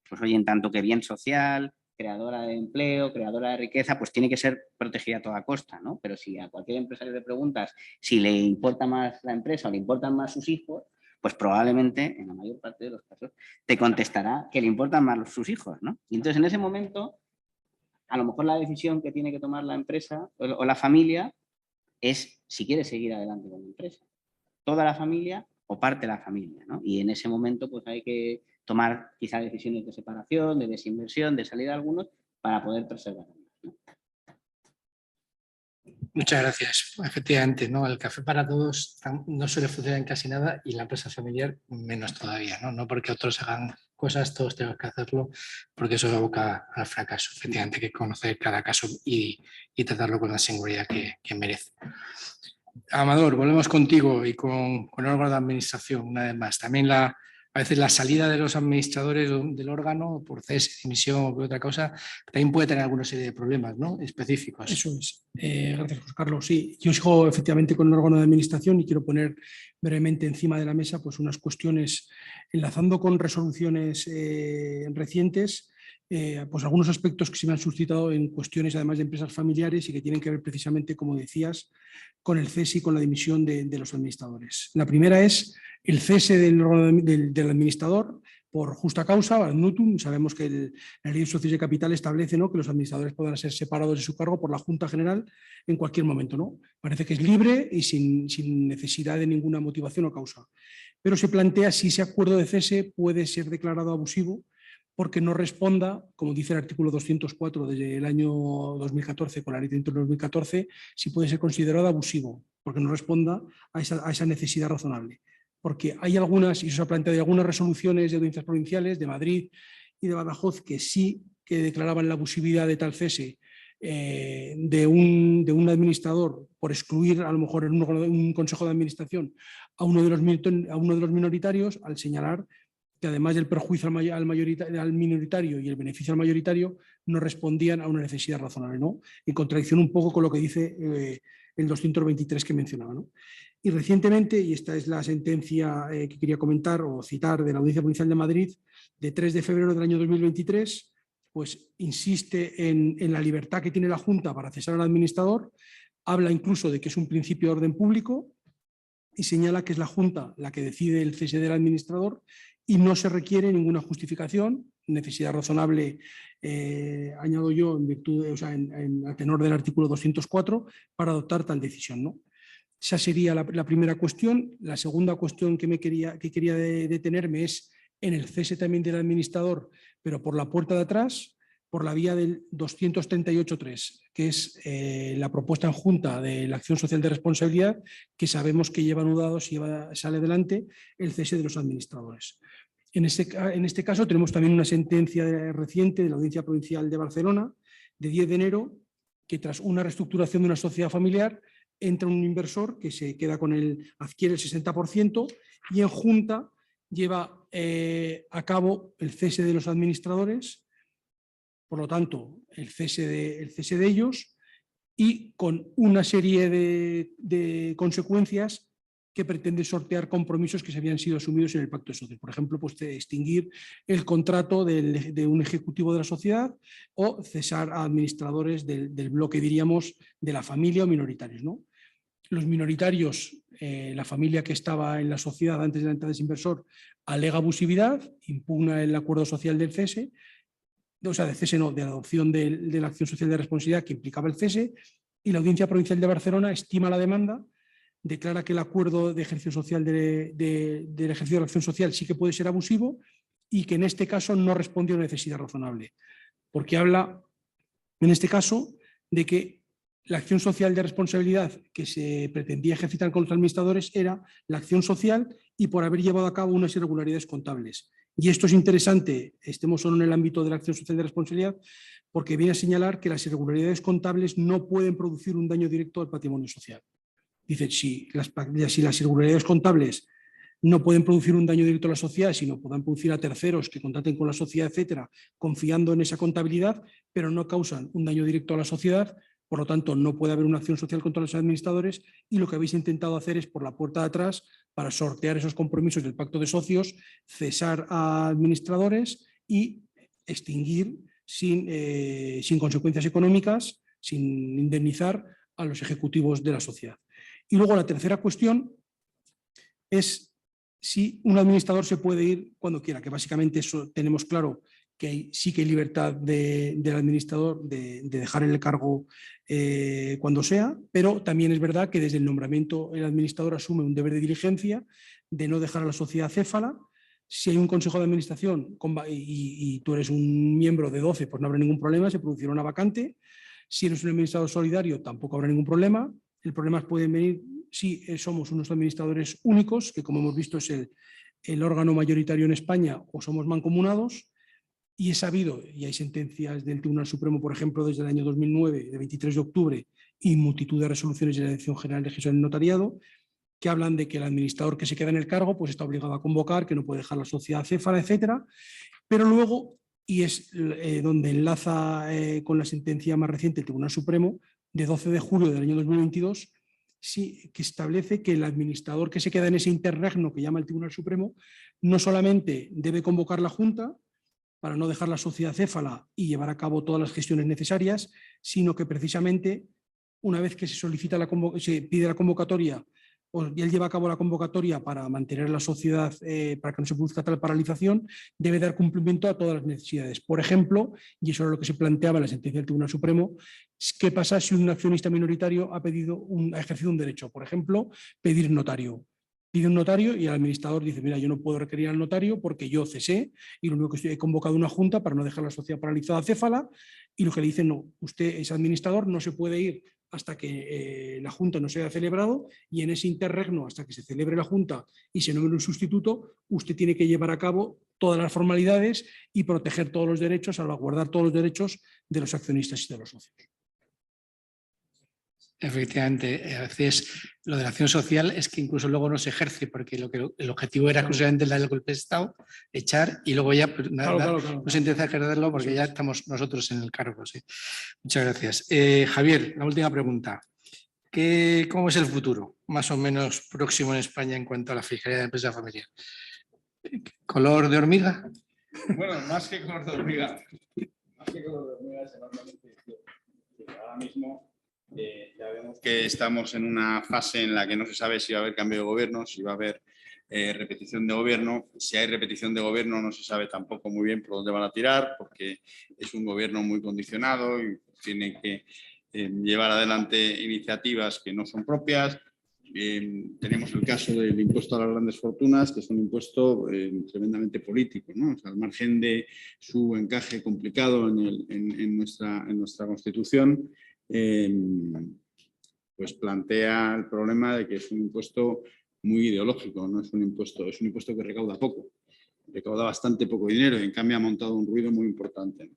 pues oye, en tanto que bien social, creadora de empleo, creadora de riqueza, pues tiene que ser protegida a toda costa, ¿no? Pero si a cualquier empresario le preguntas si le importa más la empresa o le importan más sus hijos, pues probablemente, en la mayor parte de los casos, te contestará que le importan más sus hijos, ¿no? Y entonces en ese momento, a lo mejor la decisión que tiene que tomar la empresa o la familia es si quiere seguir adelante con la empresa. Toda la familia o parte de la familia, ¿no? Y en ese momento pues hay que tomar quizá decisiones de separación, de desinversión, de salida de algunos para poder preservar. ¿No? Muchas gracias. Efectivamente, ¿no? El café para todos no suele funcionar en casi nada y la empresa familiar menos todavía, ¿no? No porque otros hagan cosas, todos tenemos que hacerlo, porque eso aboca al fracaso. Efectivamente, hay que conocer cada caso y tratarlo con la singularidad que merece. Amador, volvemos contigo y con el órgano de administración una vez más. También la a veces la salida de los administradores del órgano por cese, dimisión o por otra cosa, también puede tener alguna serie de problemas, ¿no?, específicos. Eso es. Gracias, José Carlos. Sí, yo sigo efectivamente con el órgano de administración y quiero poner brevemente encima de la mesa pues, unas cuestiones, enlazando con resoluciones recientes, pues algunos aspectos que se me han suscitado en cuestiones además de empresas familiares y que tienen que ver precisamente, como decías, con el cese y con la dimisión de los administradores. La primera es el cese del administrador por justa causa, ad nutum. Sabemos que la ley de sociedades de capital establece, ¿no?, que los administradores podrán ser separados de su cargo por la Junta General en cualquier momento, ¿no? Parece que es libre y sin necesidad de ninguna motivación o causa. Pero se plantea si ese acuerdo de cese puede ser declarado abusivo porque no responda, como dice el artículo 204 desde el año 2014, con la ley de 2014, si puede ser considerado abusivo, porque no responda a esa necesidad razonable. Porque hay algunas, y eso se ha planteado, hay algunas resoluciones de audiencias provinciales de Madrid y de Badajoz que sí que declaraban la abusividad de tal cese de un administrador por excluir a lo mejor en un consejo de administración a uno de los minoritarios, al señalar que además del perjuicio al minoritario y el beneficio al mayoritario no respondían a una necesidad razonable, ¿no?, en contradicción un poco con lo que dice el 223 que mencionaba, ¿no? Y recientemente, y esta es la sentencia que quería comentar o citar de la Audiencia Provincial de Madrid, de 3 de febrero del año 2023, pues insiste en la libertad que tiene la Junta para cesar al administrador, habla incluso de que es un principio de orden público y señala que es la Junta la que decide el cese del administrador y no se requiere ninguna justificación, necesidad razonable, añado yo, en virtud a tenor del artículo 204, para adoptar tal decisión, ¿no? Esa sería la primera cuestión. La segunda cuestión que quería detenerme es en el cese también del administrador, pero por la puerta de atrás, por la vía del 238.3, que es la propuesta en Junta de la acción social de responsabilidad, que sabemos que lleva anudado, si sale adelante, el cese de los administradores. En este caso tenemos también una sentencia reciente de la Audiencia Provincial de Barcelona, de 10 de enero, que tras una reestructuración de una sociedad familiar, entra un inversor que se queda adquiere el 60% y en Junta lleva a cabo el cese de los administradores, por lo tanto, el cese de ellos, y con una serie de consecuencias que pretende sortear compromisos que se habían sido asumidos en el pacto de socios. Por ejemplo, pues extinguir el contrato de un ejecutivo de la sociedad o cesar a administradores del bloque, diríamos, de la familia o minoritarios, ¿no? Los minoritarios, la familia que estaba en la sociedad antes de la entrada de ese inversor, alega abusividad, impugna el acuerdo social del cese, o sea, de cese no, de adopción de la acción social de responsabilidad que implicaba el cese, y la Audiencia Provincial de Barcelona estima la demanda, declara que el acuerdo de ejercicio social del ejercicio de la acción social sí que puede ser abusivo y que en este caso no respondió a una necesidad razonable, porque habla en este caso de que la acción social de responsabilidad que se pretendía ejercitar con los administradores era la acción social y por haber llevado a cabo unas irregularidades contables. Y esto es interesante, estemos solo en el ámbito de la acción social de responsabilidad, porque viene a señalar que las irregularidades contables no pueden producir un daño directo al patrimonio social. Dice, si las irregularidades contables no pueden producir un daño directo a la sociedad, sino puedan producir a terceros que contraten con la sociedad, etcétera, confiando en esa contabilidad, pero no causan un daño directo a la sociedad, por lo tanto, no puede haber una acción social contra los administradores y lo que habéis intentado hacer es por la puerta de atrás, para sortear esos compromisos del pacto de socios, cesar a administradores y extinguir sin consecuencias económicas, sin indemnizar a los ejecutivos de la sociedad. Y luego la tercera cuestión es si un administrador se puede ir cuando quiera, que básicamente eso tenemos claro que sí que hay libertad del administrador de dejar el cargo cuando sea, pero también es verdad que desde el nombramiento el administrador asume un deber de diligencia de no dejar a la sociedad céfala. Si hay un consejo de administración y tú eres un miembro de 12, pues no habrá ningún problema, se producirá una vacante. Si eres un administrador solidario, tampoco habrá ningún problema. El problema puede venir si somos unos administradores únicos, que como hemos visto es el órgano mayoritario en España, o somos mancomunados. Y es sabido, y hay sentencias del Tribunal Supremo, por ejemplo, desde el año 2009, de 23 de octubre, y multitud de resoluciones de la Dirección General de Gestión del Notariado, que hablan de que el administrador que se queda en el cargo pues está obligado a convocar, que no puede dejar la sociedad acéfala, etcétera. Pero luego, y es donde enlaza con la sentencia más reciente del Tribunal Supremo, de 12 de julio del año 2022, sí, que establece que el administrador que se queda en ese interregno que llama el Tribunal Supremo no solamente debe convocar la Junta para no dejar la sociedad acéfala y llevar a cabo todas las gestiones necesarias, sino que precisamente una vez que se solicita se pide la convocatoria y él lleva a cabo la convocatoria para mantener la sociedad, para que no se produzca tal paralización, debe dar cumplimiento a todas las necesidades. Por ejemplo, y eso es lo que se planteaba en la sentencia del Tribunal Supremo, ¿qué pasa si un accionista minoritario ha ejercido un derecho? Por ejemplo, pedir notario. Pide un notario y el administrador dice, mira, yo no puedo requerir al notario porque yo cesé y lo único que he convocado una junta para no dejar la sociedad paralizada acéfala, y lo que le dicen, no, usted es administrador, no se puede ir hasta que la Junta no se haya celebrado, y en ese interregno, hasta que se celebre la Junta y se nombre un sustituto, usted tiene que llevar a cabo todas las formalidades y proteger todos los derechos, salvaguardar todos los derechos de los accionistas y de los socios. Efectivamente, a veces lo de la acción social es que incluso luego no se ejerce, porque el objetivo era exclusivamente el golpe de Estado, echar, y luego ya pues, Claro. no se intenta ejercerlo porque ya estamos nosotros en el cargo. Sí. Muchas gracias. Javier, la última pregunta. ¿Cómo es el futuro, más o menos próximo en España en cuanto a la fiscalía de empresa familiar? ¿Color de hormiga? Bueno, más que color de hormiga. Más que color de hormiga es enormemente incierto. Ahora mismo ya vemos que estamos en una fase en la que no se sabe si va a haber cambio de gobierno, si va a haber repetición de gobierno. Si hay repetición de gobierno no se sabe tampoco muy bien por dónde van a tirar, porque es un gobierno muy condicionado y tiene que llevar adelante iniciativas que no son propias. Tenemos el caso del impuesto a las grandes fortunas, que es un impuesto tremendamente político, ¿no? O sea, al margen de su encaje complicado en nuestra Constitución, pues plantea el problema de que es un impuesto muy ideológico, no es un impuesto que recauda poco, recauda bastante poco dinero y en cambio ha montado un ruido muy importante.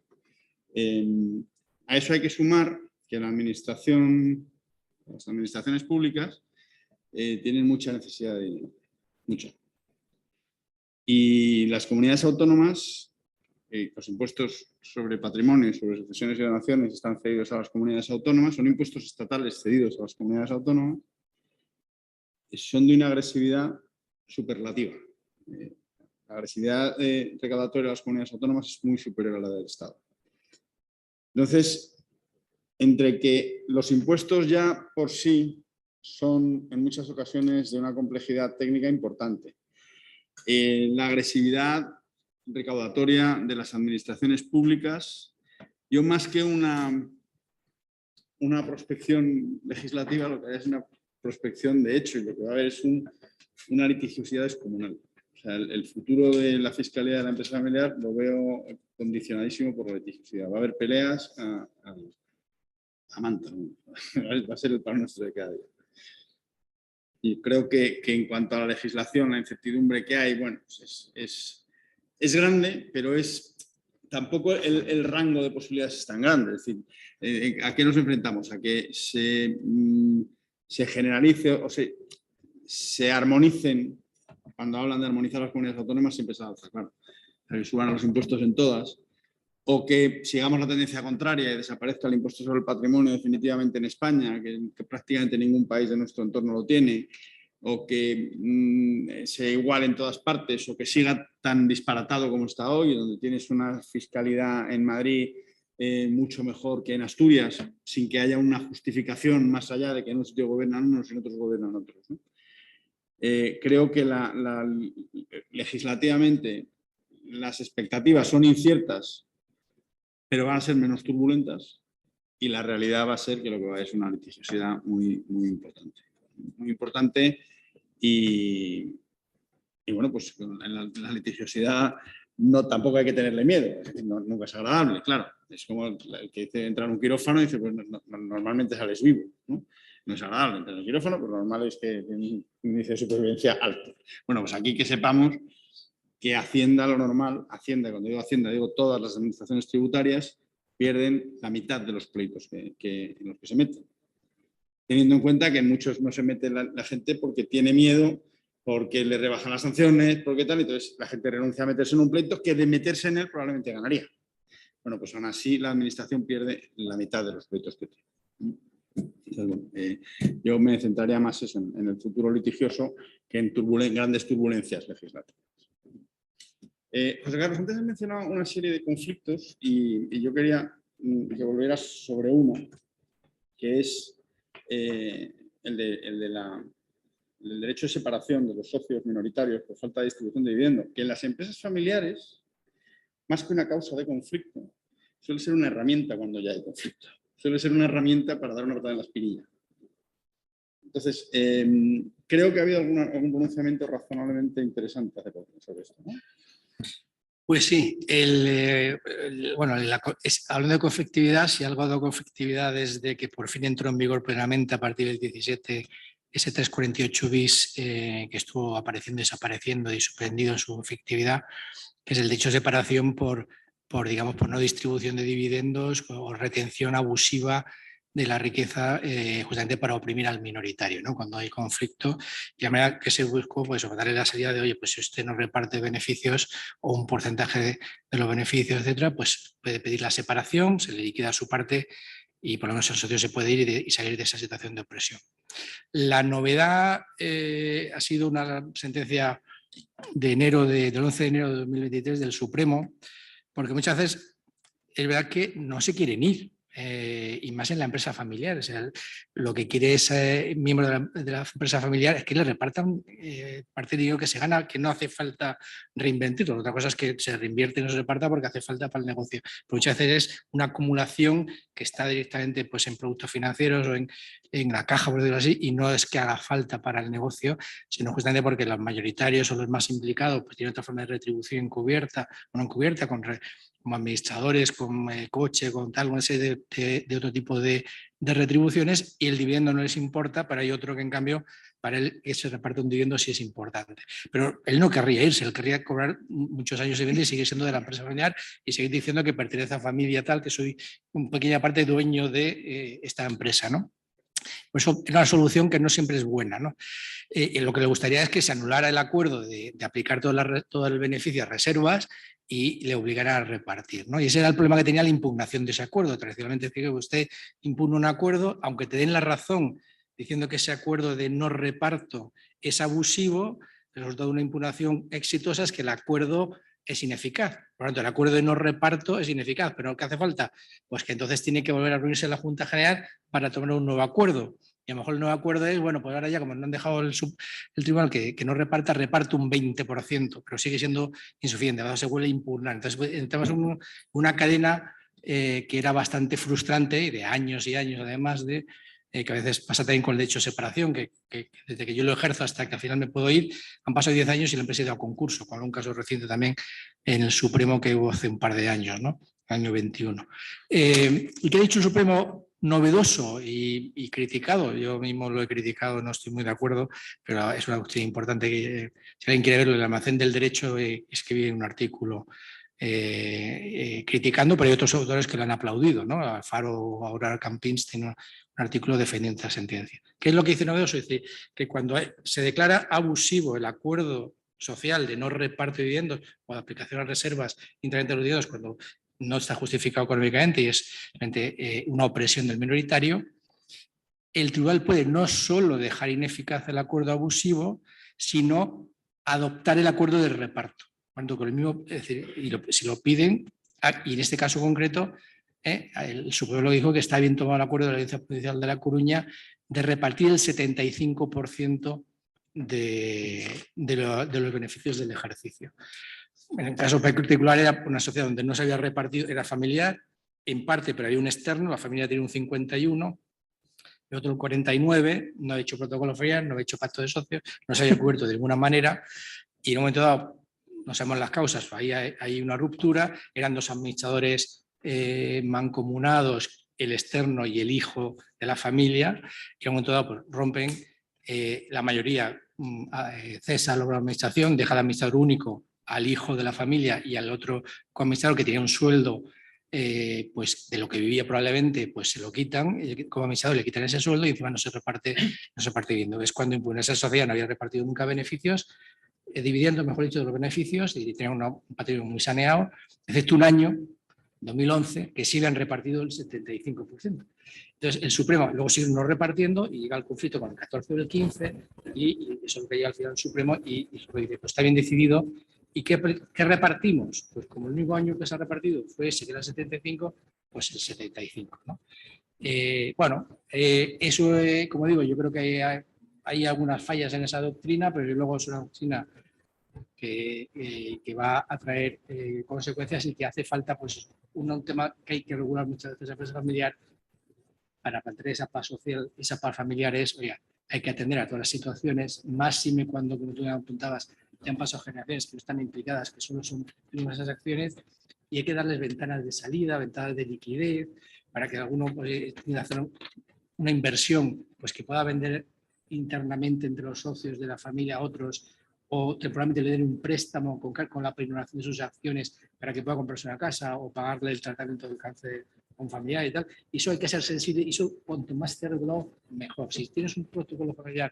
A eso hay que sumar que las administraciones públicas tienen mucha necesidad de dinero, mucha. Y las comunidades autónomas, los impuestos sobre patrimonio, sobre sucesiones y donaciones están cedidos a las comunidades autónomas, son impuestos estatales cedidos a las comunidades autónomas, son de una agresividad superlativa. La agresividad recaudatoria de las comunidades autónomas es muy superior a la del Estado. Entonces, entre que los impuestos ya por sí son en muchas ocasiones de una complejidad técnica importante, la agresividad recaudatoria de las administraciones públicas, yo más que una prospección legislativa, lo que hay es una prospección de hecho, y lo que va a haber es una litigiosidad descomunal. O sea, el futuro de la fiscalía de la empresa familiar lo veo condicionadísimo por la litigiosidad. Va a haber peleas a manta, ¿no? Va a ser el pan nuestro de cada día. Y creo que en cuanto a la legislación, la incertidumbre que hay, bueno, pues es grande, pero tampoco el rango de posibilidades es tan grande. Es decir, ¿a qué nos enfrentamos? A que se generalice o se armonicen. Cuando hablan de armonizar las comunidades autónomas siempre se alza, claro. Que suban los impuestos en todas. O que sigamos la tendencia contraria y desaparezca el impuesto sobre el patrimonio definitivamente en España, que prácticamente ningún país de nuestro entorno lo tiene, o que se iguale en todas partes, o que siga tan disparatado como está hoy, donde tienes una fiscalidad en Madrid mucho mejor que en Asturias, sin que haya una justificación más allá de que en un sitio gobiernan unos y en otros gobiernan otros, ¿no? Creo que legislativamente las expectativas son inciertas, pero van a ser menos turbulentas, y la realidad va a ser que lo que va a es una litigiosidad muy, muy importante. Muy importante y bueno, pues en la litigiosidad tampoco hay que tenerle miedo, nunca es agradable, claro. Es como el que dice entrar a un quirófano y dice, pues normalmente sales vivo, ¿no? No es agradable entrar en el quirófano, pero lo normal es que tiene un índice de supervivencia alto. Bueno, pues aquí que sepamos que Hacienda, lo normal, Hacienda, cuando digo Hacienda, digo todas las administraciones tributarias, pierden la mitad de los pleitos en los que se meten. teniendo en cuenta que en muchos no se mete la gente porque tiene miedo, porque le rebajan las sanciones, porque tal, entonces la gente renuncia a meterse en un pleito que de meterse en él probablemente ganaría. Bueno, pues aún así la administración pierde la mitad de los pleitos que tiene. Entonces, bueno, yo me centraría más eso, en el futuro litigioso que en grandes turbulencias legislativas. José Carlos, antes has mencionado una serie de conflictos y yo quería que volvieras sobre uno, que es el derecho de separación de los socios minoritarios por falta de distribución de dividendos, que en las empresas familiares, más que una causa de conflicto, suele ser una herramienta cuando ya hay conflicto. Suele ser una herramienta para dar una patada en la espinilla. Entonces, creo que ha habido algún pronunciamiento razonablemente interesante hace poco sobre esto, ¿no? Pues sí, hablando de conflictividad, si algo ha dado conflictividad desde que por fin entró en vigor plenamente a partir del 17, ese 348 bis que estuvo apareciendo, desapareciendo y suspendido en su efectividad, que es el derecho de separación por no distribución de dividendos o retención abusiva de la riqueza justamente para oprimir al minoritario, ¿no? Cuando hay conflicto, y la manera que se buscó, pues, darle la salida de, oye, pues si usted no reparte beneficios o un porcentaje de los beneficios, etcétera, pues puede pedir la separación, se le liquida su parte y por lo menos el socio se puede ir y salir de esa situación de opresión. La novedad ha sido una sentencia del 11 de enero de 2023 del Supremo, porque muchas veces es verdad que no se quieren ir, y más en la empresa familiar. O sea, lo que quiere ese miembro de la empresa familiar es que le repartan parte de dinero que se gana, que no hace falta reinvertirlo. Otra cosa es que se reinvierte y no se reparta porque hace falta para el negocio. Pero muchas veces es una acumulación que está directamente, pues, en productos financieros o en la caja, por decirlo así, y no es que haga falta para el negocio, sino justamente porque los mayoritarios o los más implicados pues tienen otra forma de retribución encubierta o no encubierta, como administradores, con coche, con tal, una serie de otro tipo de retribuciones, y el dividendo no les importa, pero hay otro que en cambio para él que se reparte un dividendo sí es importante. Pero él no querría irse, él querría cobrar muchos años de venta y seguir siendo de la empresa familiar y seguir diciendo que pertenece a familia tal, que soy una pequeña parte dueño de esta empresa, ¿no? Por eso es una solución que no siempre es buena, ¿no? Lo que le gustaría es que se anulara el acuerdo de aplicar todo el beneficio a reservas y le obligara a repartir, ¿no? Y ese era el problema que tenía la impugnación de ese acuerdo. Tradicionalmente, es que usted impugna un acuerdo, aunque te den la razón diciendo que ese acuerdo de no reparto es abusivo, el resultado de una impugnación exitosa es que el acuerdo es ineficaz. Por lo tanto, el acuerdo de no reparto es ineficaz, pero ¿qué hace falta? Pues que entonces tiene que volver a reunirse la Junta General para tomar un nuevo acuerdo. Y a lo mejor el nuevo acuerdo es, bueno, pues ahora ya como no han dejado el tribunal que no reparte un 20%, pero sigue siendo insuficiente, se vuelve a impugnar. Entonces entramos en una cadena que era bastante frustrante y de años y años, además de que a veces pasa también con el derecho de separación, que desde que yo lo ejerzo hasta que al final me puedo ir, han pasado 10 años y la empresa ha ido a concurso, con un caso reciente también en el Supremo que hubo hace un par de años, ¿no? Año 21. ¿Y qué ha dicho el Supremo? Novedoso y criticado, yo mismo lo he criticado, no estoy muy de acuerdo, pero es una cuestión importante que si alguien quiere verlo, el almacén del derecho escribí un artículo criticando, pero hay otros autores que lo han aplaudido, ¿no? Alfaro, Aurora Campins tiene un artículo defendiendo esta sentencia. ¿Qué es lo que dice novedoso? Dice que cuando se declara abusivo el acuerdo social de no reparto de dividendos o de aplicación a reservas internamente de los dividendos cuando no está justificado económicamente y es una opresión del minoritario, el tribunal puede no solo dejar ineficaz el acuerdo abusivo, sino adoptar el acuerdo de reparto. Cuando con el mismo, es decir, si lo piden, y en este caso concreto, el Supremo dijo que está bien tomado el acuerdo de la Audiencia Provincial de La Coruña de repartir el 75% de los beneficios del ejercicio. En el caso particular era una sociedad donde no se había repartido, era familiar, en parte, pero había un externo, la familia tiene un 51, el otro un 49, no ha hecho protocolo familiar, no ha hecho pacto de socios, no se había cubierto de ninguna manera y en un momento dado, no sabemos las causas, ahí hay una ruptura, eran dos administradores mancomunados, el externo y el hijo de la familia, y en un momento dado pues, rompen, la mayoría cesa la administración, deja el administrador único al hijo de la familia y al otro coadministrador que tenía un sueldo pues de lo que vivía probablemente, pues se lo quitan, como administrador le quitan ese sueldo y encima no se reparte bien. Es cuando en esa sociedad no había repartido nunca beneficios, dividiendo, mejor dicho, de los beneficios y tenía un patrimonio muy saneado, excepto un año, 2011, que sí le han repartido el 75%. Entonces, el Supremo luego sigue no repartiendo y llega al conflicto con el 14 o el 15 y eso es lo que llega al final el Supremo y dice, pues está bien decidido. ¿Y qué repartimos? Pues como el único año que se ha repartido fue ese, que era el 75, pues el 75, ¿no? Eso, como digo, yo creo que hay algunas fallas en esa doctrina, pero luego es una doctrina que va a traer consecuencias y que hace falta pues un tema que hay que regular muchas veces en la empresa familiar para mantener esa paz social, esa paz familiar es, oiga, hay que atender a todas las situaciones, máxime cuando, como tú me apuntabas, ya han pasado generaciones que no están implicadas, que solo son esas acciones, y hay que darles ventanas de salida, ventanas de liquidez, para que alguno pueda hacer una inversión pues que pueda vender internamente entre los socios de la familia a otros, o temporalmente le den un préstamo con la peroración de sus acciones para que pueda comprarse una casa o pagarle el tratamiento del cáncer con familiar y tal. Y eso hay que ser sensible y eso cuanto más esté regulado, mejor. Si tienes un protocolo familiar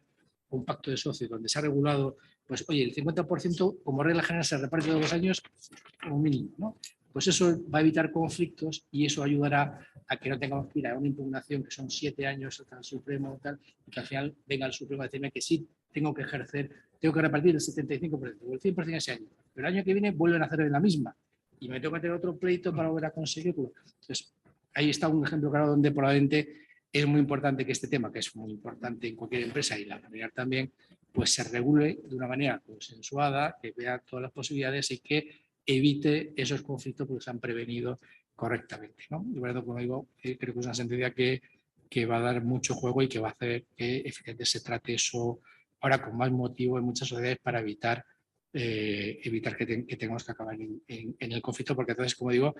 o un pacto de socios donde se ha regulado, pues oye, el 50% como regla general se reparte todos los años como mínimo, ¿no? Pues eso va a evitar conflictos y eso ayudará a que no tengamos que ir a una impugnación que son 7 años hasta el Supremo tal, y que al final venga el Supremo a decirme que sí tengo que ejercer, tengo que repartir el 75% o el 100% ese año, pero el año que viene vuelven a hacer la misma y me tengo que tener otro pleito para volver a conseguirlo. Entonces, ahí está un ejemplo claro donde probablemente es muy importante que este tema, que es muy importante en cualquier empresa y la familiar también, pues se regule de una manera consensuada, que vea todas las posibilidades y que evite esos conflictos porque se han prevenido correctamente, ¿no? Y bueno, como digo, creo que es una sentencia que va a dar mucho juego y que va a hacer que efectivamente se trate eso ahora con más motivo en muchas sociedades para evitar que tengamos que acabar en el conflicto, porque entonces, como digo,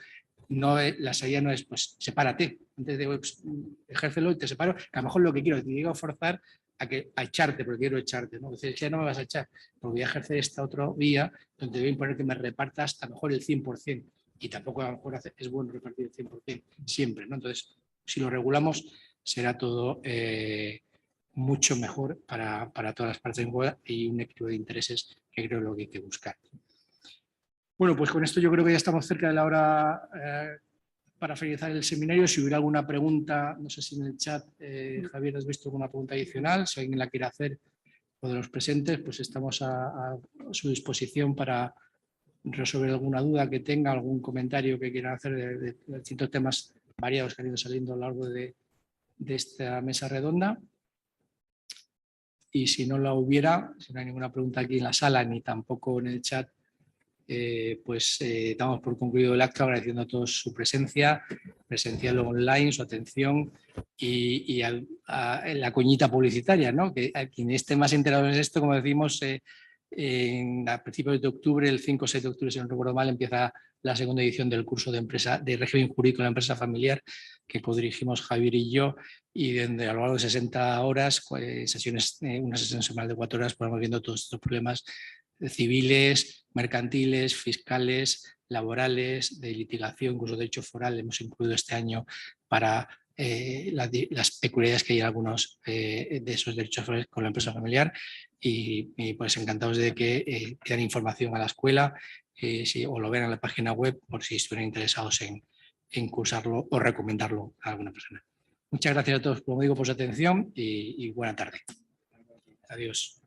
la salida no es, pues, sepárate, antes de pues, ejércelo y te separo, que a lo mejor lo que quiero es, te digo, forzar a echarte, porque quiero echarte, ¿no? Entonces, ya no me vas a echar, porque voy a ejercer esta otra vía donde voy a imponer que me repartas a lo mejor el 100%, y tampoco a lo mejor es bueno repartir el 100% siempre, ¿no? Entonces, si lo regulamos, será todo mucho mejor para todas las partes en juego y un equilibrio de intereses que creo es lo que hay que buscar. Bueno, pues con esto yo creo que ya estamos cerca de la hora para finalizar el seminario. Si hubiera alguna pregunta, no sé si en el chat, Javier, has visto alguna pregunta adicional, si alguien la quiere hacer o de los presentes, pues estamos a su disposición para resolver alguna duda que tenga, algún comentario que quieran hacer de distintos temas variados que han ido saliendo a lo largo de esta mesa redonda. Y si no la hubiera, si no hay ninguna pregunta aquí en la sala ni tampoco en el chat, pues damos por concluido el acto agradeciendo a todos su presencia, presencial o online, su atención y a la cuñita publicitaria, ¿no? Que a quien esté más enterado en esto, como decimos, a principios de octubre, el 5 o 6 de octubre, si no recuerdo mal, empieza la segunda edición del curso de régimen jurídico de la empresa familiar que codirigimos Javier y yo, y donde a lo largo de 60 horas, sesiones, una sesión semanal de 4 horas, podemos viendo todos estos problemas civiles, mercantiles, fiscales, laborales, de litigación, incluso de derecho foral, hemos incluido este año para las peculiaridades que hay en algunos de esos derechos forales con la empresa familiar y pues encantados de que den información a la escuela o lo vean en la página web por si estuvieran interesados en cursarlo o recomendarlo a alguna persona. Muchas gracias a todos, como digo, por su atención y buena tarde. Adiós.